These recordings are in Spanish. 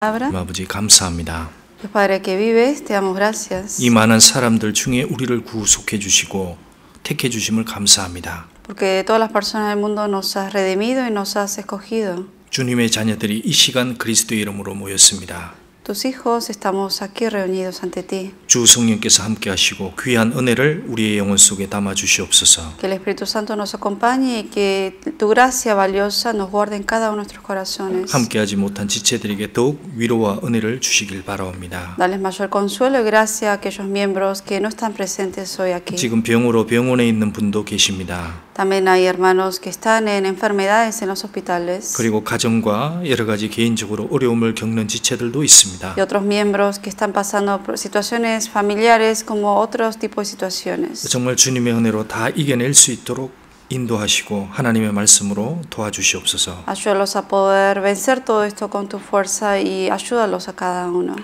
아버지 감사합니다. Padre que vives, te damos gracias. 이 많은 사람들 중에 우리를 구속해 주시고 택해 주심을 감사합니다. Porque de todas las personas del mundo nos has redimido y nos has escogido. 주님의 자녀들이 이 시간 그리스도의 이름으로 모였습니다. Tus hijos estamos aquí reunidos ante ti. 주 성령께서 함께 하시고 귀한 은혜를 우리의 영혼 속에 담아 주시옵소서. Que el Espíritu Santo nos acompañe y que tu gracia valiosa nos guarde en cada uno de nuestros corazones. 함께하지 못한 지체들에게 더욱 위로와 은혜를 주시길 바라옵니다. Dales mayor consuelo y gracia a aquellos miembros que no están presentes hoy aquí. 지금 병으로 병원에 있는 분도 계십니다. También hay hermanos que están en enfermedades en los hospitales. 그리고 가정과 여러 가지 개인적으로 어려움을 겪는 지체들도 있습니다. Y otros miembros que están pasando por situaciones familiares como otros tipos de situaciones. 정말 주님의 은혜로 다 이겨낼 수 있도록 인도하시고 하나님의 말씀으로 도와주시옵소서. Ayúdalos a poder vencer todo esto con tu fuerza y ayúdalos a cada uno.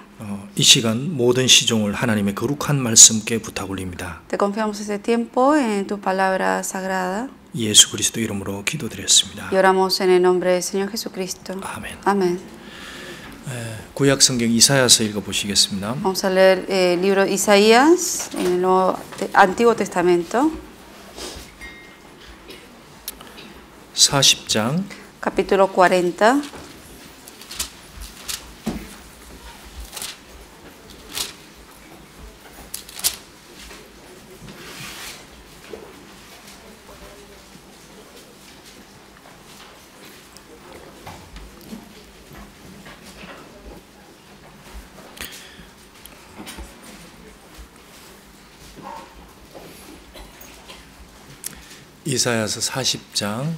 이 시간 모든 시종을 하나님의 거룩한 말씀께 부탁 올립니다. Te confiamos este tiempo en tu palabra sagrada. 예수 그리스도 이름으로 기도드렸습니다. Y oramos en el nombre del Señor Jesucristo. 아멘. Amén. 구약 성경 이사야서 읽어 보시겠습니다. Vamos a leer el libro de Isaías en el Antiguo Testamento. 40장 Capítulo 40. 이사야서 40장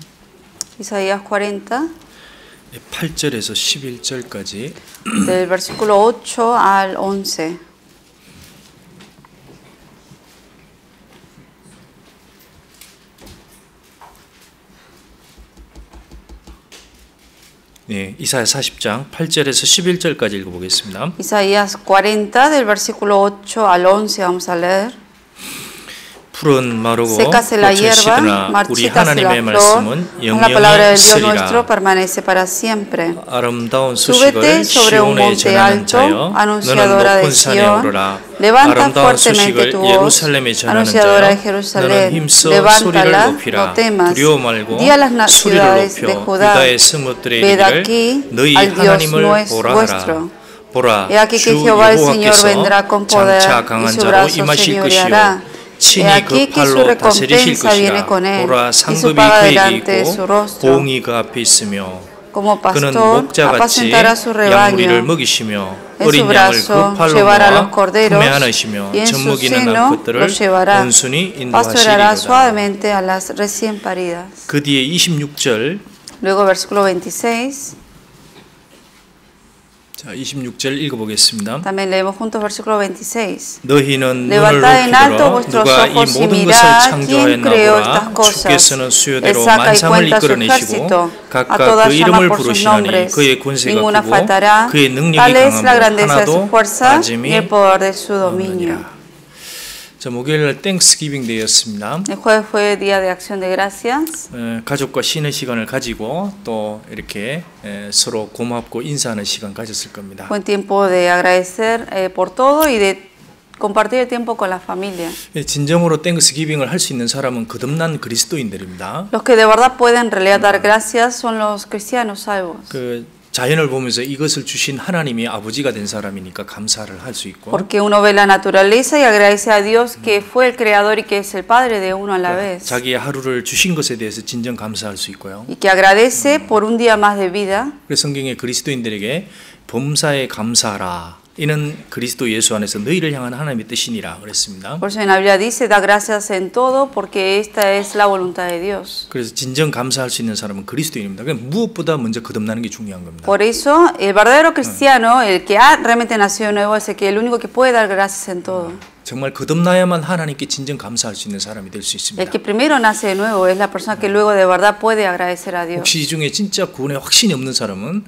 Isaías 40, 8절에서 11절까지 del versículo 8 al 11. 네, 이사야 40장 8절에서 11절까지 읽어보겠습니다. Isaías 40, del versículo 8 al 11, vamos a leer. 푸른 마르고 Sécase la 꽃을 hierba, 시드나 우리 marchítase 하나님의 la flor, 말씀은 la palabra 영영히 del Dios nuestro 있으리라. permanece para siempre. 아름다운 Súbete 소식을 sobre un 시온에 monte 전하는 alto, 자여 너는 anunciadora 높은 de 산에 Sión, 오르라. levanta 아름다운 fuertemente 소식을 tu voz, 예루살렘에 전하는 anunciadora de 자여 너는 Jerusalén, 힘써 소리를 levántala, 높이라. no temas, 두려워 말고 di a las 소리를 ciudades de 높여 Judá, 유다의 성읍들의 ved 이르기를 aquí 너희 al Dios 하나님을 보라 vuestro. 하라. 보라 He aquí que 주 Jehová el Señor 여호와께서 vendrá con poder 장차 y 강한 su 자로 brazo 임하실 señoreará. 것이요 He 친히 aquí 그 que su 팔로 다스리실 recompensa viene 것이라. con él 보라 y su 상급이 paga 그에게 delante de su 있고 rostro. 보응이 그 앞에 있으며 Como 그는 pastor 목자같이 apacentará su 양무리를 rebaño. 먹이시며 En su 어린 양을 brazo 그 팔로 llevará los 모아 corderos 품에 안으시며 y en su 젖먹이는 seno 암컷들을 los llevará. 온순히 Pastoreará 인도하시리로다. suavemente a las recién paridas. 그 뒤에 26절 Luego versículo 26. 자 26절 읽어보겠습니다. También leemos juntos versículo 26. 너희는 눈을 Levantad en alto 높이더라. vuestros 누가 이 ojos y 모든 것을 mirad quién creó estas 창조하였나 보라. cosas. 주께서는 Él 수요대로 saca y 만상을 cuenta su 이끌어내시고 ejército. A 각각 todas 그 llama 이름을 por sus 부르시나니 nombres. 그의 권세가 Ninguna 크고 faltará. 그의 능력이 Tal es la 강하고 grandeza de su 하나도 fuerza y 빠짐이 el poder de su dominio. 없느니라. 자, 목요일 땡스기빙 데이였습니다. El jueves fue día de acción de gracias. 가족과 쉬는 시간을 가지고 또 이렇게 서로 고맙고 인사하는 시간 가졌을 겁니다. Buen tiempo de agradecer por todo y de compartir el tiempo con la familia. 진정으로 땡스기빙을 할 수 있는 사람은 거듭난 그리스도인들입니다. Los que de verdad pueden en realidad dar gracias son los cristianos salvos. 그 자연을 보면서 이것을 주신 하나님이 아버지가 된 사람이니까 감사를 할 수 있고. Porque uno ve la naturaleza y agradece a Dios que fue el creador y que es el padre de uno a la vez. 자기의 하루를 주신 것에 대해서 진정 감사할 수 있고요. Y que agradece por un día más de vida. 그래서 성경에 그리스도인들에게 범사에 감사하라. 이는 그리스도 예수 안에서 너희를 향한 하나님의 뜻이니라 그랬습니다. Por eso en la Biblia dice da gracias en todo porque esta es la voluntad de Dios. 그래서 진정 감사할 수 있는 사람은 그리스도인입니다. 그러니까 무엇보다 먼저 거듭나는 게 중요한 겁니다. Por eso el verdadero cristiano, el que ha realmente nacido nuevo, es el que el único que puede dar gracias en todo. 정말 거듭나야만 하나님께 진정 감사할 수 있는 사람이 될 수 있습니다. El que primero nace de nuevo es la persona que luego de verdad puede agradecer a Dios. 혹시 이 중에 진짜 구원에 확신이 없는 사람은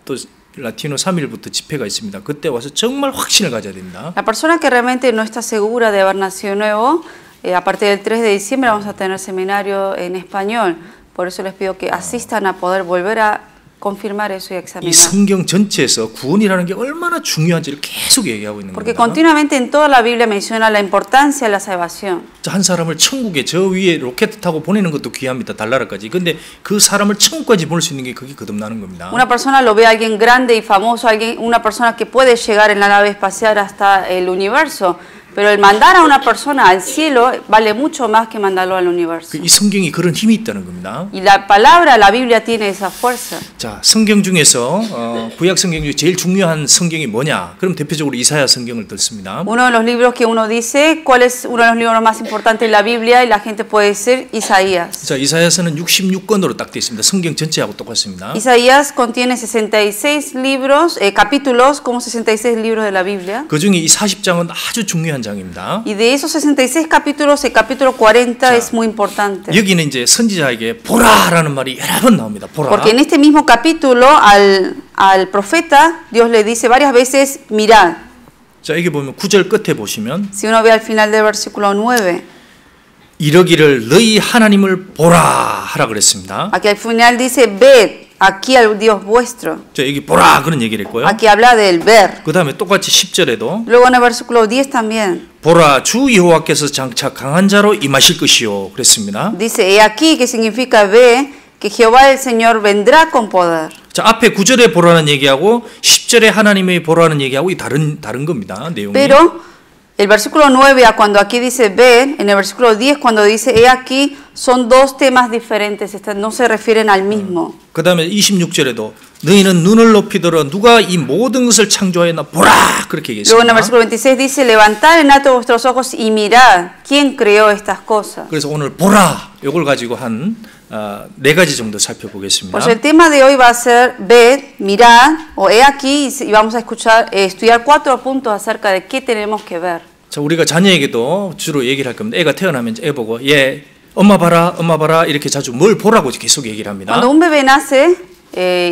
또 라티노 3일부터 집회가 있습니다. 그때 와서 정말 확신을 가져야 됩니다. La persona que realmente no está segura de haber nacido nuevo, a partir del 3 de diciembre vamos a tener seminario en español. Por eso les pido que asistan a poder volver a confirmar eso y 이 examinar. 성경 전체에서 구원이라는 게 얼마나 중요한지를 계속 얘기하고 있는 Porque 겁니다. continuamente en toda la Biblia menciona la importancia de la salvación. 한 사람을 천국에 저 위에 로켓 타고 보내는 것도 귀합니다. 달나라까지. 근데 그 사람을 천국까지 보낼 수 있는 게 그게 거듭나는 겁니다. Una persona lo ve a alguien grande y famoso, una persona que puede llegar en la nave espacial hasta el universo. Pero el mandar a una persona al cielo vale mucho más que mandarlo al universo. 이 성경이 그런 힘이 있다는 겁니다. Y la palabra, la Biblia tiene esa fuerza. 자, 성경 중에서 구약 성경 중에 제일 중요한 성경이 뭐냐? 그럼 대표적으로 이사야 성경을 듣습니다. Uno de los libros que uno dice, ¿cuál es uno de los libros más importantes de la Biblia? Y la gente puede decir Isaías. 자, 이사야서는 66권으로 딱 되어 있습니다. 성경 전체하고 똑같습니다. Isaías contiene 66 libros, capítulos como 66 libros de la Biblia. 그 중에 이 40장은 아주 중요한 장입니다. Y de esos 66 capítulos, el capítulo 40 es muy importante. 여기는 이제 선지자에게 보라라는 말이 여러 번 나옵니다. 보라. Porque en este mismo capítulo al profeta Dios le dice varias veces mirad. 자, 여기 보면 9절 끝에 보시면 Si uno ve al final del versículo 9, 이러기를 너희 하나님을 보라 하라 그랬습니다. aquí al final dice ved aquí al Dios vuestro. 자, 여기 보라 그런 얘기를 했고요. Aquí habla del ver. 그다음에 똑같이 10절에도 Luego en el versículo 10 también 보라 주 여호와께서 장차 강한 자로 임하실 것이요 그랬습니다. dice he aquí, que significa ve que Jehová el Señor vendrá con poder. 자, 앞에 9절에 보라는 얘기하고 10절에 하나님의 보라는 얘기하고 이 다른 겁니다. 내용이. Pero el versículo 9 a cuando aquí dice ver, en el versículo 10 cuando dice he aquí, son dos temas diferentes, no se refieren al mismo. 그다음에 26절에도 너희는 눈을 높이더러 누가 이 모든 것을 창조하였나 보라 그렇게 Luego en el 얘기했습니다. versículo 26 dice levantad en alto vuestros ojos y mirad quién creó estas cosas. 그래서 오늘 보라 이걸 가지고 한 네 가지 정도 살펴보겠습니다. Pues el tema de hoy va a ser ved, mirad o he aquí y vamos a estudiar 4 puntos acerca de qué tenemos que ver. 자, 우리가 자녀에게도 주로 얘기를 할 겁니다. 애가 태어나면 애 보고 엄마 봐라 이렇게 자주 뭘 보라고 계속 얘기를 합니다. Cuando un bebé nace,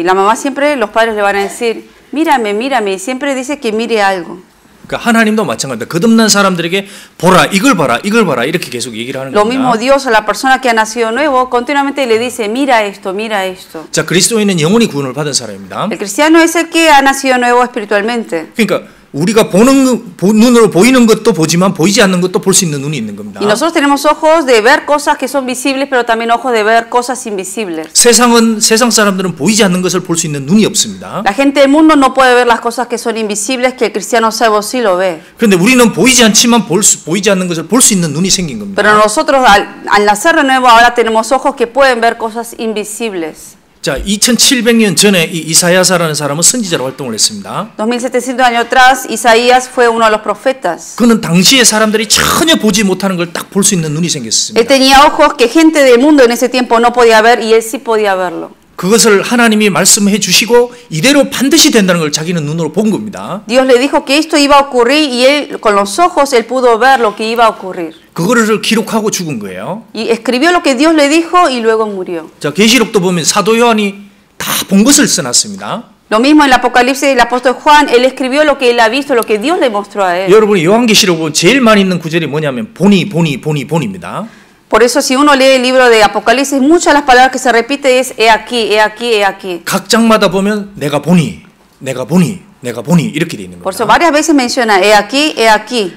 la mamá siempre, los padres le van a decir mírame, mírame y siempre dice que mire algo. 그러니까 하나님도 마찬가지입니다. 거듭난 사람들에게 보라 이걸 봐라 이렇게 계속 얘기를 하는 Lo mismo 겁니다. Dios a la persona que ha nacido nuevo continuamente le dice mira esto, mira esto. 자, 그리스도인은 영원히 구원을 받은 사람입니다. El cristiano es el que ha nacido nuevo espiritualmente. 그러니까 우리가 눈으로 보이는 것도 보지만 보이지 않는 것도 볼 수 있는 눈이 있는 겁니다. Y nosotros tenemos ojos de ver cosas que son visibles, pero también ojos de ver cosas invisibles. 세상 사람들은 보이지 않는 것을 볼 수 있는 눈이 없습니다. La gente del mundo no puede ver las cosas que son invisibles, que el cristiano salvo sí lo ve. 그런데 우리는 보이지 않지만 보이지 않는 것을 볼 수 있는 눈이 생긴 겁니다. Pero nosotros al nacer de nuevo ahora tenemos ojos que pueden ver cosas invisibles. 자, 2700년 전에 이 이사야사라는 사람은 선지자로 활동을 했습니다. 2700 años atrás, Isaías fue uno de los profetas. 그는 당시에 사람들이 전혀 보지 못하는 걸 딱 볼 수 있는 눈이 Él 생겼습니다. tenía ojos que gente del mundo en ese tiempo no podía ver y él sí podía verlo. 그것을 하나님이 말씀해 주시고 이대로 반드시 된다는 걸 자기는 눈으로 본 겁니다. Dios le dijo que esto iba a ocurrir y él con los ojos él pudo ver lo que iba a ocurrir. 그거를 기록하고 죽은 거예요. Y escribió lo que Dios le dijo y luego murió. 자, 계시록도 보면 사도 요한이 다 본 것을 써놨습니다. Lo mismo en el Apocalipsis del apóstol Juan, él escribió lo que él ha visto, lo que Dios le mostró a él. 여러분이 요한계시록 보면 제일 많이 있는 구절이 뭐냐면 본입니다. Por eso si uno lee el libro de Apocalipsis, muchas de las palabras que se repite es he aquí, he aquí, he aquí. 각 장마다 보면 내가 보니 이렇게 돼 있는 Por eso 겁니다. varias veces menciona he aquí, he aquí.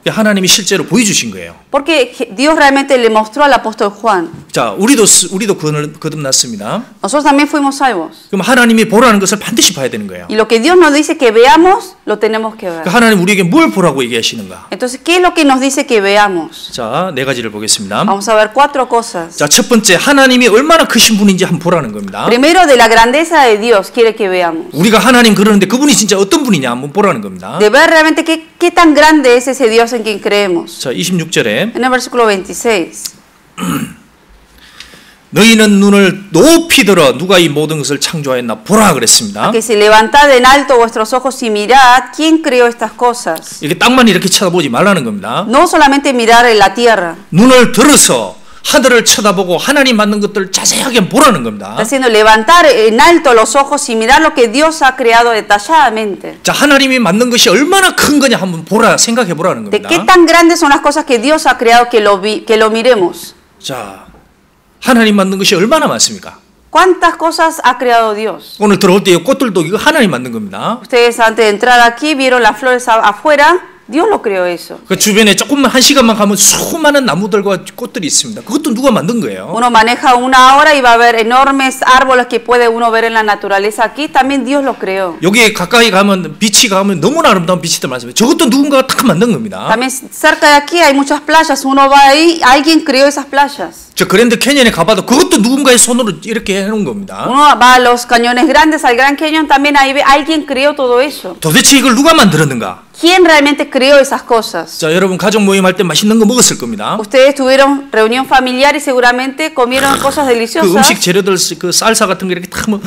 하나님이 실제로 보여주신 거예요. Porque Dios realmente le mostró al apóstol Juan. 자, 우리도 거듭났습니다. Nosotros también fuimos salvos. 그럼 하나님이 보라는 것을 반드시 봐야 되는 거예요. Y lo que Dios nos dice que veamos, lo tenemos que ver. 그러니까 하나님 우리에게 뭘 보라고 얘기하시는가? Entonces, ¿qué es lo que nos dice que veamos? 자, 네 가지를 보겠습니다. Vamos a ver 4 cosas. 자, 첫 번째 하나님이 얼마나 크신 분인지 한번 보라는 겁니다. Primero, de la grandeza de Dios quiere que veamos. 우리가 하나님 그러는데 그분이 진짜 어떤 분이냐 한번 보라는 겁니다. De ver realmente qué tan grande es ese Dios en quien creemos. 자, 26절에 En el versículo 26. 너희는 눈을 높이 들어 누가 이 모든 것을 창조하였나 보라 그랬습니다. Que si levantad en alto vuestros ojos y mirad quién creó estas cosas. 이렇게 땅만 이렇게 쳐다보지 말라는 겁니다. No solamente mirar en la tierra. 눈을 들어서 하늘을 쳐다보고 하나님 만든 것들을 자세하게 보라는 겁니다. Está haciendo levantar en alto los ojos y mirar lo que Dios ha creado detalladamente. 자, 하나님이 만든 것이 얼마나 큰 거냐 한번 보라 생각해 보라는 De 겁니다. qué tan grandes son las cosas que Dios ha creado que lo miremos. 자, 하나님 만든 것이 얼마나 많습니까? ¿Cuántas cosas ha creado Dios? 오늘 들어올 때 이 꽃들도 이거 하나님 만든 겁니다. Ustedes antes de entrar aquí vieron las flores afuera. Dios lo creó eso. 그 주변에 조금만 한 시간만 가면 수많은 나무들과 꽃들이 있습니다. 그것도 누가 만든 거예요? Uno maneja una hora y va a ver enormes árboles que puede uno ver en la naturaleza aquí. También Dios lo creó. 여기에 가까이 가면 비치 가면 너무나 아름다운 비치들 많습니다. 저것도 누군가가 딱 만든 겁니다. También cerca de aquí hay muchas playas. Uno va ahí, alguien creó esas playas. 저 그랜드 캐년에 가봐도 그것도 누군가의 손으로 이렇게 해놓은 겁니다. Uno va a los cañones grandes, al Gran Cañón, también ahí ve, alguien creó todo eso. 도대체 이걸 누가 만들었는가? ¿Quién realmente creó esas cosas? 자, 여러분 가족 모임 할 때 맛있는 거 먹었을 겁니다. Ustedes tuvieron reunión familiar y seguramente comieron cosas 그 deliciosas. 음식 재료들 그 쌀사 같은 거 이렇게 탁 뭐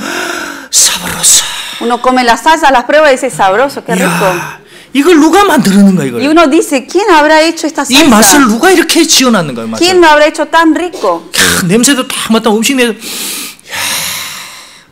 사바로사. Uno come la salsa, las pruebas y dice sabroso, qué rico. 야, 이걸 누가 만들었는가 Y 이걸? uno dice, ¿quién habrá hecho esta 이 맛을 salsa? 누가 이렇게 지어놨는가 이 맛을? ¿Quién lo habrá hecho tan rico? 캬, 냄새도 딱 맡다 음식 내서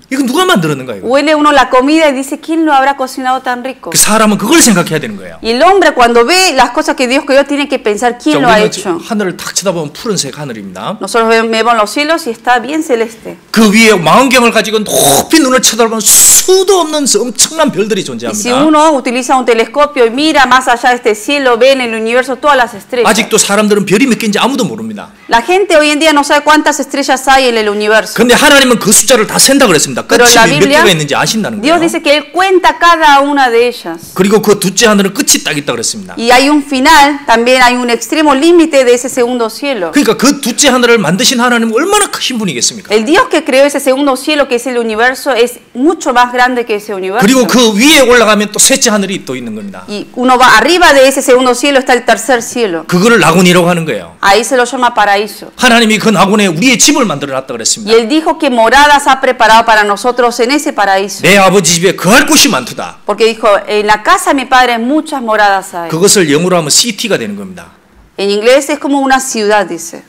이거 누가 만들었는가 이거? Huele uno la comida y dice, ¿quién lo habrá cocinado tan rico? 그 사람은 그걸 생각해야 되는 거예요. Y el hombre cuando ve las cosas que Dios creó tiene que pensar, 자, ¿quién lo ha 우리는 hecho? 하늘을 탁 쳐다보면 푸른색 하늘입니다. Nosotros vemos los cielos y está bien celeste. 그 위에 망원경을 가지고 높이 눈을 쳐다보면 수도 없는 엄청난 별들이 Y si 존재합니다. uno utiliza un telescopio y mira más allá de este cielo, ve en el universo todas las estrellas. 아직도 사람들은 별이 몇 개인지 아무도 모릅니다. La gente hoy en día no sabe cuántas estrellas hay en el universo. 근데 하나님은 그 숫자를 다 센다 그랬습니다. Pero 끝이 la 몇 Biblia, 개가 있는지 아신다는 Dios 거예요. dice que Él cuenta cada una de ellas. 그리고 그 둘째 하늘은 끝이 딱 있다 그랬습니다. Y hay un final, también hay un extremo límite de ese segundo cielo. 그러니까 그 둘째 하늘을 만드신 하나님은 얼마나 크신 분이겠습니까? El Dios que creó ese segundo cielo, que es el universo, es mucho más grande que ese universo. 그리고 그 위에 올라가면 또 셋째 하늘이 또 있는 겁니다. Y uno va arriba de ese segundo cielo, está el tercer cielo. 그거를 나군이라고 하는 거예요. Ahí se lo llama paraíso. 하나님이 그 나군에 우리의 집을 만들어 놨다 Y 그랬습니다. Él dijo que moradas ha preparado para nosotros en ese paraíso. 내 아버지 집에 거할 곳이 많도다. Porque dijo, en la casa de mi padre muchas moradas hay. 그것을 영어로 하면 city가 되는 겁니다. En inglés es como una ciudad, dice.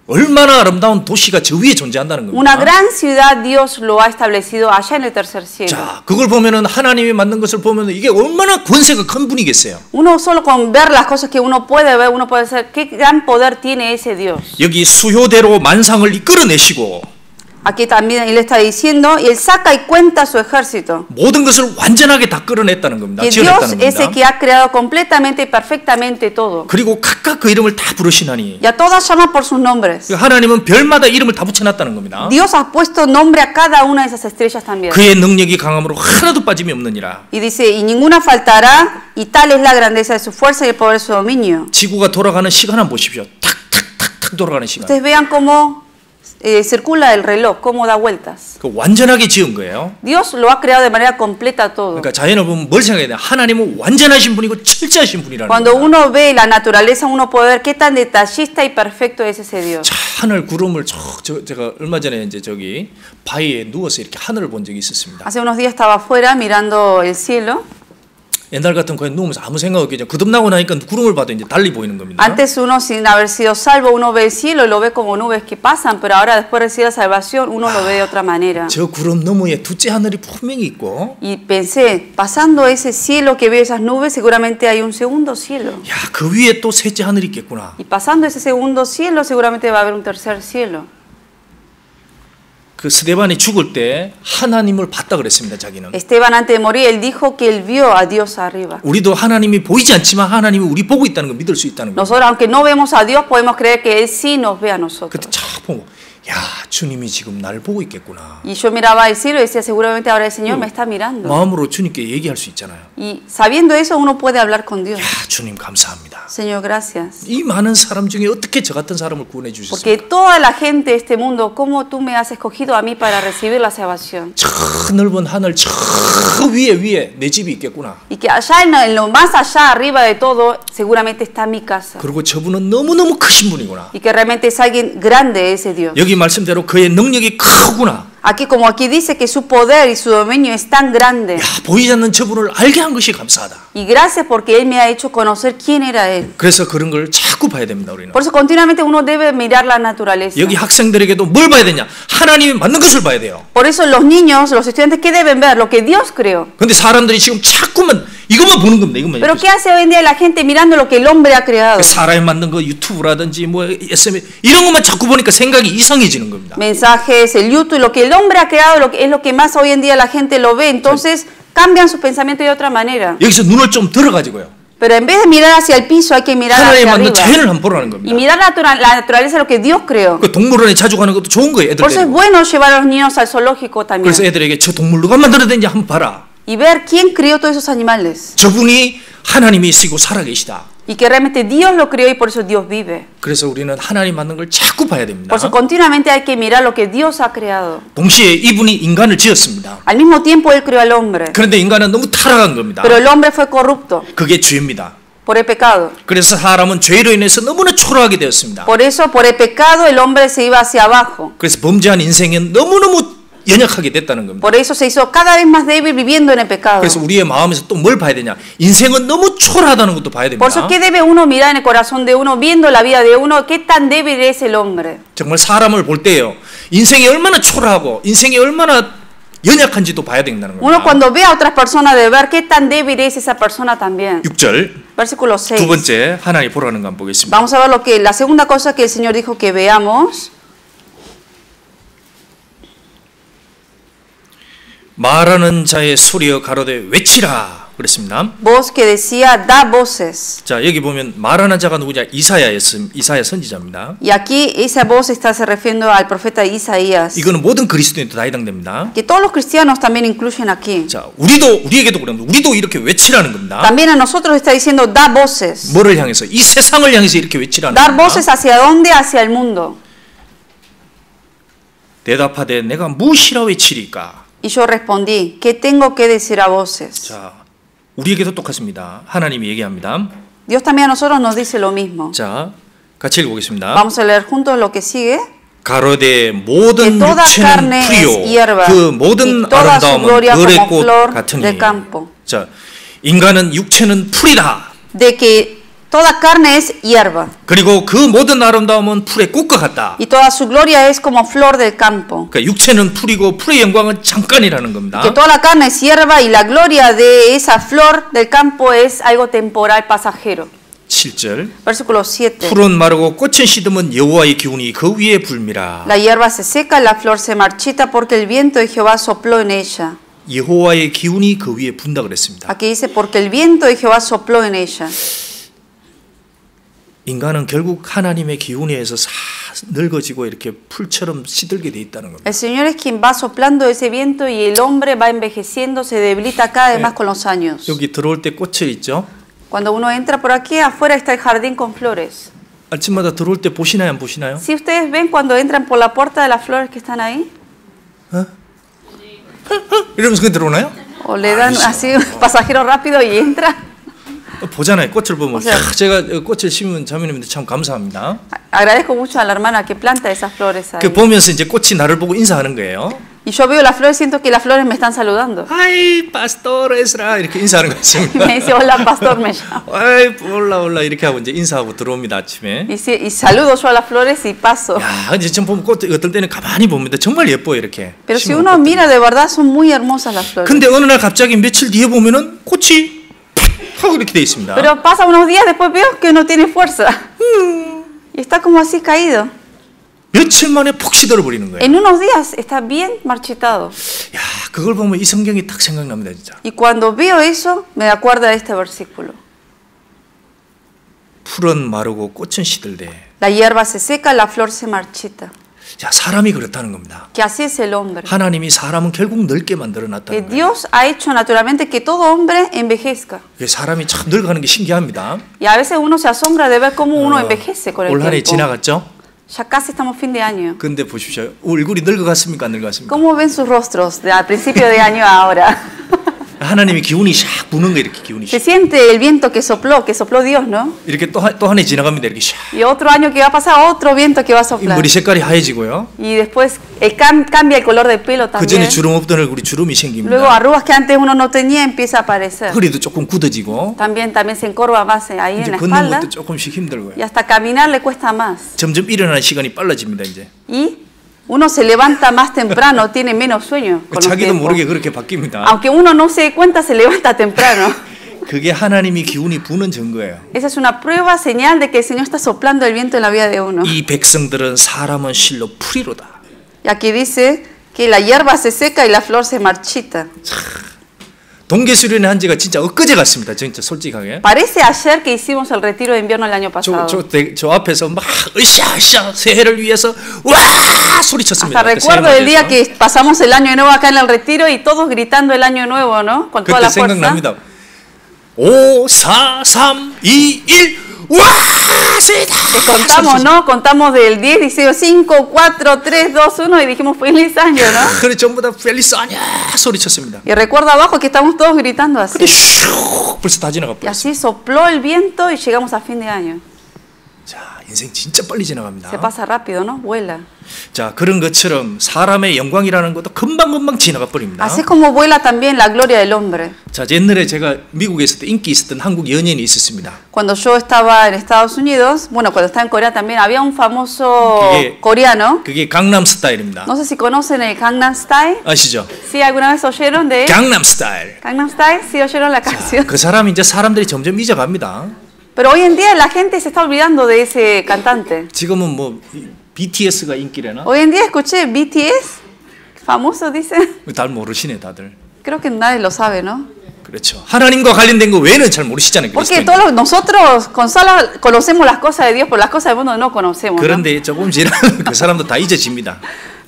얼마나 아름다운 도시가 저 위에 존재한다는 Una 겁니다. gran ciudad Dios lo ha establecido allá en el tercer cielo. 자, 그걸 보면은 하나님이 만든 것을 보면 이게 얼마나 권세가 큰 분이겠어요. Uno solo con ver las cosas que uno puede ver, uno puede saber qué gran poder tiene ese Dios. 여기 수효대로 만상을 이끌어내시고 Aquí también Él está diciendo, y Él saca y cuenta su ejército. 모든 것을 완전하게 다 끌어냈다는 겁니다. Que Dios 지어냈다는 es el 겁니다. que ha creado completamente y perfectamente todo. 그리고 각각 그 이름을 다 부르시나니 Y a todas llama por sus nombres. 하나님은 별마다 이름을 다 붙여놨다는 겁니다. Dios ha puesto nombre a cada una de esas estrellas también. 그의 능력이 강함으로 하나도 빠짐이 없느니라. Y dice, y ninguna faltará, y tal es la grandeza de su fuerza y el poder de su dominio. 지구가 돌아가는 시간 한번 보십시오. 탁탁탁탁 돌아가는 시간. Ustedes vean cómo circula el reloj, cómo da vueltas. 그 완전하게 지은 거예요. Dios lo ha creado de manera completa todo. 그러니까 자연을 보면 뭘 생각해야 돼? 하나님은 완전하신 분이고 철저하신 분이라는 Cuando 거예요. uno ve la naturaleza, uno puede ver qué tan detallista y perfecto es ese Dios. 자, 하늘 구름을 제가 얼마 전에 이제 저기 바위에 누워서 이렇게 하늘을 본 적이 있었습니다. Hace unos días estaba afuera mirando el cielo. 옛날 같은 거에 누우면서 아무 생각 없게 그냥 거듭나고 나니까 구름을 봐도 이제 달리 보이는 겁니다. Antes uno sin haber sido salvo, uno ve el cielo y lo ve como nubes que pasan, pero ahora después de recibir la salvación, uno lo ve de otra manera. 저 구름 너머에 둘째 하늘이 분명히 있고 Y pensé, pasando ese cielo que ve esas nubes, seguramente hay un segundo cielo. 야, 그 위에 또 셋째 하늘이 있겠구나. Y pasando ese segundo cielo, seguramente va a haber un tercer cielo. 그 스데반이 죽을 때 하나님을 봤다 그랬습니다. 자기는. Esteban antes de morir, él dijo que él vio a Dios arriba. 우리도 하나님이 보이지 않지만 하나님이 우리 보고 있다는 걸 믿을 수 있다는 거예요. Nosotros, aunque no vemos a Dios, podemos creer que Él sí nos ve a nosotros. 그때 참 보고 야, 주님이 지금 날 보고 있겠구나. Y yo miraba el cielo y decía, seguramente ahora el Señor me está mirando. 마음으로 주님께 얘기할 수 있잖아요. Y sabiendo eso, uno puede hablar con Dios. 야, 주님 감사합니다. Señor, gracias. 이 많은 사람 중에 어떻게 저 같은 사람을 구원해 주셨습니까? Porque toda la gente de este mundo, ¿cómo tú me has escogido a mí para recibir la salvación? 저 넓은 하늘 저 위에 내 집이 있겠구나. Y que allá en lo más allá, arriba de todo, seguramente está mi casa. 그리고 저분은 너무너무 크신 분이구나. Y que realmente es alguien grande ese Dios. 여기 말씀대로 그의 능력이 크구나. Aquí, como aquí dice que su poder y su dominio es tan grande. 야, 보이지 않는 저분을 알게 한 것이 감사하다. Y gracias porque Él me ha hecho conocer quién era Él. 그래서 그런 걸 자꾸 봐야 됩니다, 우리는. Por eso continuamente uno debe mirar la naturaleza. 여기 학생들에게도 뭘 봐야 되냐? 하나님이 만든 것을 봐야 돼요. Por eso los niños, los estudiantes, ¿qué deben ver? Lo que Dios creó. 근데 사람들이 지금 자꾸만 이것만 보는 겁니다. 이것만. Pero ¿qué hace hoy en día la gente mirando lo que el hombre ha creado? 사람이 만든 거 유튜브라든지 뭐 SMS 이런 것만 자꾸 보니까 생각이 이상해지는 겁니다. Mensajes, el YouTube, lo que el hombre ha creado es lo que más hoy en día la gente lo ve. Entonces cambian sus pensamientos de otra manera. 여기서 눈을 좀 들어가지고요. Pero en vez de mirar hacia el piso, hay que mirar 하나님 hacia 만든 arriba. 자연을 한번 보라는 Y 겁니다. mirar la naturaleza de lo que Dios creó. 그 동물원에 자주 가는 것도 좋은 거예요. 애들 Por eso es 데리고. bueno llevar a los niños al zoológico también. 그래서 애들에게 저 동물 누가 만들어냈는지 한번 봐라. Y ver quién crió todos esos animales. 저분이 하나님이시고 살아계시다. Y que realmente Dios lo creó y por eso Dios vive. 그래서 우리는 하나님 만든 걸 자꾸 봐야 됩니다. Por eso continuamente hay que mirar lo que Dios ha creado. 동시에 이분이 인간을 지었습니다. Al mismo tiempo Él creó al hombre. 그런데 인간은 너무 타락한 겁니다. Pero el hombre fue corrupto 그게 죄입니다. por el pecado. 그래서 사람은 죄로 인해서 너무나 초라하게 되었습니다. Por eso, por el pecado, el hombre se iba hacia abajo. 그래서 범죄한 인생은 너무너무 연약하게 됐다는 겁니다. Por eso se hizo cada vez más débil viviendo en el pecado. 그래서 우리의 마음에서 또 뭘 봐야 되냐? 인생은 너무 초라하다는 것도 봐야 됩니다. Por eso, ¿qué debe uno mirar en el corazón de uno, viendo la vida de uno? ¿Qué tan débil es el hombre? 정말 사람을 볼 때요. 인생이 얼마나 초라하고 인생이 얼마나 연약한지도 봐야 된다는 Uno 겁니다. cuando ve a otras personas debe ver qué tan débil es esa persona también. 6절 Versículo 6. 두 번째 하나님 보라는 거 한번 보겠습니다. Vamos a ver lo que la segunda cosa que el Señor dijo que veamos. 말하는 자의 소리여 가로되 외치라 그랬습니다. Voz que decía, da voces. 자 여기 보면 말하는 자가 누구냐? 이사야 선지자입니다. Y aquí esa voz está se refiriendo al profeta Isaías. 이거는 모든 그리스도인도 다 해당됩니다. Que todos los cristianos también incluyen aquí. 자 우리에게도 그럽니다. 우리도 이렇게 외치라는 겁니다. También a nosotros está diciendo, da voces. 뭐를 향해서? 이 세상을 향해서 이렇게 외치라는 Dar 겁니다. voces hacia dónde? Hacia el mundo. 대답하되 내가 무엇이라 외치리까? Y yo respondí, ¿qué tengo que decir a voces? 자, 우리에게도 똑같습니다. 하나님이 얘기합니다. Dios también a nosotros nos dice lo mismo. 자, 같이 읽어보겠습니다. Vamos a leer juntos lo que sigue. 가로되 모든 Que toda 육체는 carne es 풀이요 hierba, 그 y 모든 toda su 아름다움은 gloria 들의 como 꽃 flor 같으니. del campo. 자, 인간은 육체는 풀이다. De que toda carne es hierba. 그리고 그 모든 아름다움은 풀의 꽃과 같다. Y toda su gloria es como flor del campo. 그러니까 육체는 풀이고 풀의 영광은 잠깐이라는 겁니다. Que toda la carne es hierba y la gloria de esa flor del campo es algo temporal, pasajero. 7절 Versículo 7. 풀은 마르고 꽃은 시듬은 여호와의 기운이 그 위에 불미라. La hierba se seca, la flor se marchita porque el viento de Jehová sopló en ella. 여호와의 기운이 그 위에 분다 그랬습니다. Aquí dice, porque el viento de Jehová sopló en ella. 인간은 결국 하나님의 기운에 의해서 늙어지고 이렇게 풀처럼 시들게 돼 있다는 겁니다. El Señor es quien va soplando ese viento y el hombre va envejeciendo, se debilita cada vez más con los años. 여기 들어올 때 꽃이 있죠? Cuando uno entra por aquí, afuera está el jardín con flores. 아침마다 들어올 때 보시나요, 안 보시나요? Si ustedes ven cuando entran por la puerta de las flores que están ahí, 이러면서 그냥 들어오나요? o le dan así un pasajero rápido y entra. 보잖아요. 꽃을 보면. O sea, 제가 꽃을 심은 자매님인데 참 감사합니다. Agradezco mucho a la hermana que planta esas flores ahí. 그 보면서 이제 꽃이 나를 보고 인사하는 거예요. Y yo veo las flores, siento que las flores me están saludando. 아이, 파스토레스라 이렇게 인사하는 거 Y 있습니다. me dice, hola, pastor, me llamo. 아이, 올라 이렇게 하고 이제 인사하고 들어옵니다, 아침에. Y saludo yo a las flores y paso. 야, 이제 좀 보면 꽃 어떨 때는 가만히 봅니다. 정말 예뻐요, 이렇게. Pero si 심은 uno 꽃들. mira, de verdad son muy hermosas las flores. 근데 어느 날 갑자기 며칠 뒤에 보면은 꽃이 하고 이렇게 돼 있습니다. Pero pasa unos días, después veo que no tiene fuerza. Y está como así caído. 며칠 만에 푹 시들어 버리는 거예요. En unos días está bien marchitado. 야, 그걸 보면 이 성경이 딱 생각납니다, 진짜. Y cuando veo eso, me acuerdo de este versículo. 풀은 마르고 꽃은 시들되. La hierba se seca, la flor se marchita. 자, 사람이 그렇다는 겁니다. Que así es el hombre. 하나님이 사람은 결국 늙게 만들어 Que 놨다는 거예요. Dios ha hecho naturalmente que todo hombre envejezca. 사람이 참 늙어가는 게 신기합니다. Y a veces uno se asombra de ver cómo uno envejece con el 올 한 해 tiempo. 지나갔죠? Ya casi estamos fin de año. 근데 보십시오. 얼굴이 늙어갔습니까? 안 늙어갔습니까? ¿Cómo ven sus rostros al principio de año a ahora? 하나님이 기운이 샥 부는 거 이렇게 기운이 Se 샥. siente el viento que sopló Dios, ¿no? 이렇게 또 한 해 지나갑니다. 이렇게 샥. Y otro año que va a pasar, otro viento que va a 이 soplar. 머리 색깔이 하얘지고요. Y después cambia el color del pelo 그 전에 también. 주름 없던 얼굴이 주름이 Luego 생깁니다. arrugas que antes uno no tenía empieza a aparecer. 허리도 조금 굳어지고 También se encorva más ahí en 이제 la 걷는 espalda. 것도 조금씩 힘들고요. Y hasta caminar le cuesta más. 점점 일어나는 시간이 빨라집니다. 이제 Y uno se levanta más temprano, tiene menos sueño con los 자기도 tiempos. 모르게 그렇게 바뀝니다. Aunque uno no se dé cuenta, se levanta temprano. 그게 하나님이 기운이 부는 증거예요. Esa es una prueba, señal de que el Señor está soplando el viento en la vida de uno. 이 백성들은 사람은 실로 풀이로다. Y aquí dice que la hierba se seca y la flor se marchita. 동계수련회 한 지가 진짜 엊그제 같습니다. 진짜 솔직하게. Parece ayer que hicimos el retiro de invierno el año pasado. 저 앞에서 막 으쌰으쌰 새해를 위해서 와 소리쳤습니다. Hasta recuerdo el día que pasamos el año nuevo acá en el retiro y todos gritando el año nuevo, ¿no? Con toda la fuerza. 생각납니다. 5, 4, 3, 2, 1 와 세다. Contamos, ¿no? Contamos del 10, dice 5, 4, 3, 2, 1 y dijimos feliz año, ¿no? 그래 전부 다 펠리스 아니야 소리쳤습니다. Y recuerdo abajo que estamos todos gritando así. 근데 슉 벌써 다 지나가 Y 버렸어. así sopló el viento y llegamos a fin de año. 자, 인생 진짜 빨리 지나갑니다. Se pasa rápido, ¿no? Vuela. 자, 그런 것처럼 사람의 영광이라는 것도 금방금방 지나가 버립니다. Así como vuela también la gloria del hombre. 자, 옛날에 제가 미국에 있을 때 인기 있었던 한국 연예인이 있었습니다. Cuando yo estaba en Estados Unidos, bueno, cuando estaba en Corea también, había un famoso coreano. 그게 강남 스타일입니다. No sé si conocen el Gangnam Style. 아시죠? ¿Sí alguna vez oyeron de él? 강남 스타일. Gangnam Style, sí oyeron la canción. 그 사람이 이제 사람들이 점점 잊어갑니다. Pero hoy en día la gente se está olvidando de ese cantante. 지금은 뭐 BTS가 인기래나? Hoy en día escuché BTS, famoso dicen. 잘 모르시네 다들. Creo que nadie lo sabe, ¿no? 그렇죠. 하나님과 관련된 거 외에는 잘 모르시잖아요. Porque todos nosotros conocemos las cosas de Dios, pero las cosas del mundo no conocemos. ¿No? 그런데 조금 지나면 그 사람도 다 잊어집니다.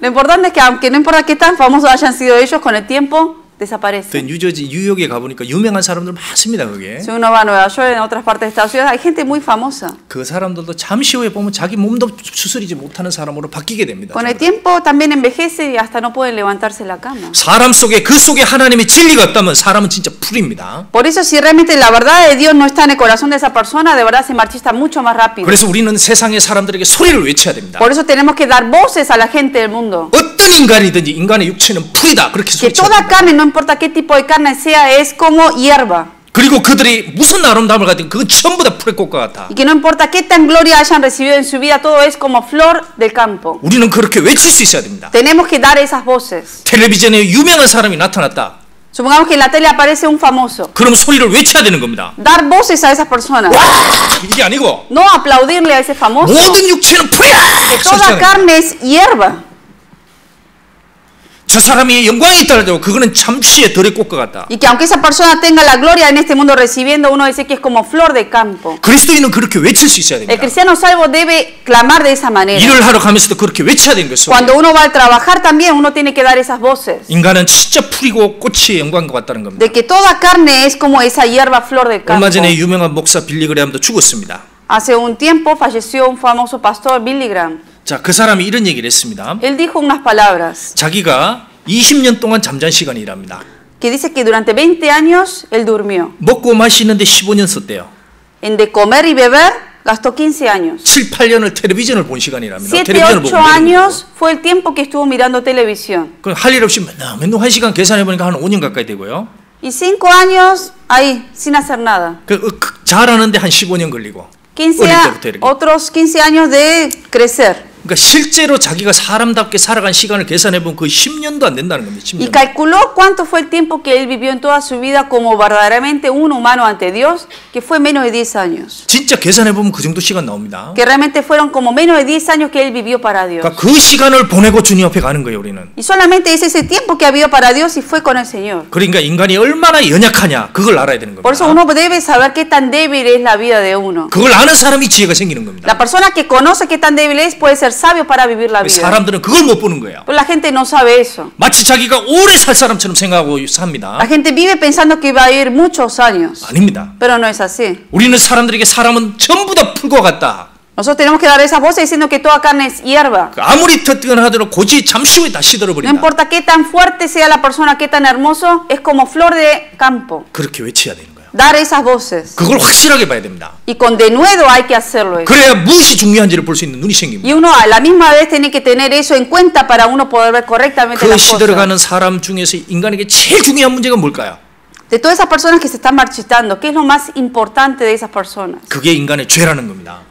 Lo importante es que aunque no importa qué tan famosos hayan sido ellos, con el tiempo desaparecen. 뉴욕에 가보니까 유명한 사람들 많습니다. 그게. Si uno va a Nueva York, en otras partes de Estados Unidos, hay gente muy famosa. 그 사람들도 잠시 후에 보면 자기 몸도 추스리지 못하는 사람으로 바뀌게 됩니다. Con el tiempo también envejece y hasta no pueden levantarse de la cama. 사람 속에 그 속에 하나님의 진리가 없다면 사람은 진짜 풀입니다. Por eso si realmente la verdad de Dios no está en el corazón de esa persona, de verdad se marchita mucho más rápido. 그래서 우리는 세상의 사람들에게 소리를 외쳐야 됩니다. Por eso tenemos que dar voces a la gente del mundo. 어떤 인간이든지 인간의 육체는 풀이다. 그렇게 Que 소리쳐야 toda 됩니다. carne, no importa qué tipo de carne sea, es como hierba. 그리고 그들이 무슨 아름다움을 가진 그건 전부 다 풀의 꽃과 같아. Y que no importa qué tan gloria hayan recibido en su vida, todo es como flor del campo. 우리는 그렇게 외칠 수 있어야 됩니다. Tenemos que dar esas voces. 텔레비전에 유명한 사람이 나타났다. Supongamos que en la tele aparece un famoso. 그럼 소리를 외쳐야 되는 겁니다. Dar voces a esas personas. 와! 이게 아니고 No aplaudirle a ese famoso. 모든 육체는 풀이야. Que toda carne es hierba. 저 사람이 영광이 있다 해도 그거는 잠시의 덜의 꽃과 같다. Y que aunque esa persona tenga la gloria en este mundo recibiendo, uno dice que es como flor de campo. 그리스도인은 그렇게 외칠 수 있어야 El 됩니다. cristiano salvo debe clamar de esa manera. 일을 하러 가면서도 그렇게 외쳐야 되는 거예요. Cuando uno va a trabajar también uno tiene que dar esas voces. 인간은 진짜 풀이고 꽃이 영광과 같다는 겁니다. De que toda carne es como esa hierba flor del campo. 얼마 전에 유명한 목사 빌리 그레함도 죽었습니다. Hace un tiempo falleció un famoso pastor, Billy Graham. 자, 그 사람이 이런 얘기를 했습니다. Él dijo unas palabras 자기가 20년 동안 잠잔 시간이랍니다. que dice que durante 20 años él durmió. 먹고 마시는데 15년 썼대요. En de comer y beber gastó 15 años. 7, 8년을 텔레비전을 본 시간이랍니다. 7, 텔레비전을 8 보고 años fue el tiempo que estuvo mirando televisión. 할 일 없이 맨날 1시간 계산해 보니까 한 5년 가까이 되고요. Y 5 años ahí, sin hacer nada. 잘하는데 한 15년 걸리고. 15 otros 15 años de crecer. 그러니까 실제로 자기가 사람답게 살아간 시간을 계산해 보면 거의 10년도 안 된다는 겁니다. 10년. Y calculó cuánto fue el tiempo que él vivió en toda su vida como verdaderamente un humano ante Dios, que fue menos de 10 años. 진짜 계산해 보면 그 정도 시간 나옵니다. Que realmente fueron como menos de 10 años que él vivió para Dios. 그러니까 그 시간을 보내고 주님 앞에 가는 거예요, 우리는. Y solamente es ese tiempo que ha vivido para Dios y fue con el Señor. 그러니까 인간이 얼마나 연약하냐 그걸 알아야 되는 Por eso 겁니다. uno debe saber qué tan débil es la vida de uno. 그걸 아는 사람이 지혜가 생기는 겁니다. La persona que conoce qué tan débil es puede ser sabio para vivir la vida. 사람들은 그걸 못 보는 거예요. Pero la gente no sabe eso. 마치 자기가 오래 살 사람처럼 생각하고 삽니다. La gente vive pensando que va a vivir muchos años. 아닙니다. Pero no es así. 우리는 사람들에게 사람은 전부 다 풀과 같다. Nosotros tenemos que dar esa voz diciendo que toda carne es hierba. 아무리 뜨끈하더라도 고지 잠시 후에 다 No 시들어버린다. importa qué tan fuerte sea la persona, qué tan hermoso, es como flor de campo. 그렇게 외쳐야 되는 거예요. Dar esas voces. 그걸 확실하게 봐야 됩니다. Y con denuedo hay que hacerlo eso. 그래야 무엇이 중요한지를 볼 수 있는 눈이 생깁니다. Y uno a la misma vez tiene que tener eso en cuenta para uno poder ver correctamente 그 las cosas. 시들어가는 사람 중에서 인간에게 제일 중요한 문제가 뭘까요? De todas esas personas que se están marchitando, ¿qué es lo más importante de esas personas? 그게 인간의 죄라는 겁니다.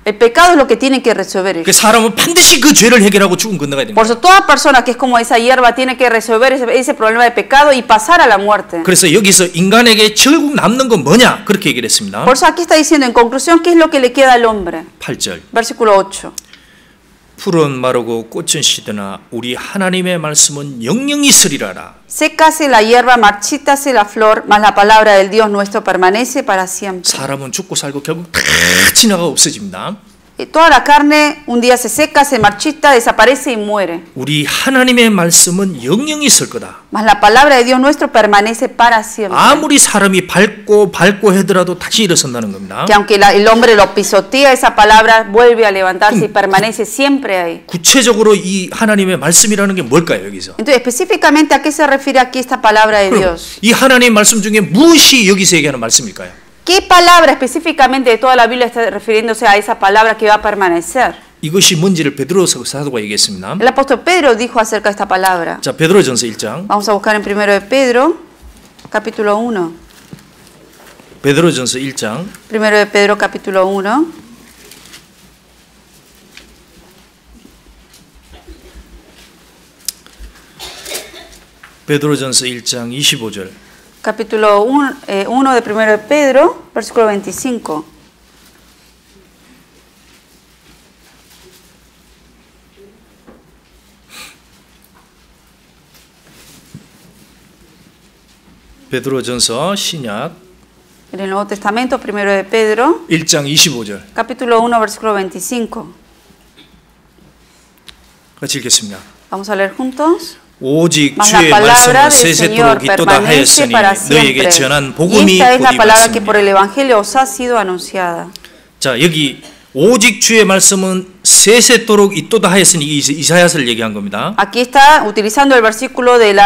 El pecado es lo que tiene que resolver 그 ellos. 사람은 반드시 그 죄를 해결하고 죽음 건너가야 됩니다. Por eso toda persona que es como esa hierba tiene que resolver ese problema de pecado y pasar a la muerte. 그래서 여기서 인간에게 결국 남는 건 뭐냐 그렇게 얘기를 했습니다. Por eso aquí está diciendo en conclusión qué es lo que le queda al hombre. 8절. Versículo 8. 풀은 마르고 꽃은 시드나 우리 하나님의 말씀은 영영이 있으리라. Sécase la hierba, marchítase la flor, mas la palabra del Dios nuestro permanece para siempre. 사람은 죽고 살고 결국 다 지나가 없어집니다. Toda la carne un día se seca, se marchita, desaparece y muere. 우리 하나님의 말씀은 영영이 있을 거다. Mas la palabra de Dios nuestro permanece para siempre. 아무리 사람이 밟고 하더라도 다시 일어선다는 겁니다. Que aunque el hombre lo pisotea, esa palabra vuelve a levantarse y permanece siempre ahí. 구체적으로 이 하나님의 말씀이라는 게 뭘까요, 여기서? Entonces, específicamente, ¿a qué se refiere aquí esta palabra de Dios? 이 하나님의 말씀 중에 무엇이 여기서 얘기하는 말씀일까요? ¿Qué palabra específicamente de toda la Biblia está refiriéndose a esa palabra que va a permanecer? 이것이 뭔지를 베드로 사도가 얘기했습니다. El apóstol Pedro dijo acerca de esta palabra. 자, 베드로전서 1장. Vamos a buscar en 1 de Pedro, capítulo 1. 베드로전서 1장. 1 de Pedro, capítulo 1. 베드로전서 1장 25절. Capítulo 1 de 1 de Pedro, versículo 25. 베드로전서 신약 En el Nuevo Testamento, 1 de Pedro, 1장 25절. capítulo 1, versículo 25. 같이 읽겠습니다. Vamos a leer juntos. 오직 Mas la 주의 palabra 말씀은 del Señor 세세토록 있도다 permanece 하였으니 para 너에게 siempre. 전한 Y 복음이 esta es la 곧이 palabra que por 왔습니다. el Evangelio os ha sido anunciada. 자, 여기 오직 주의 말씀은 세세토록 있도다 하였으니 이사야서를 얘기한 겁니다. Aquí está utilizando el versículo del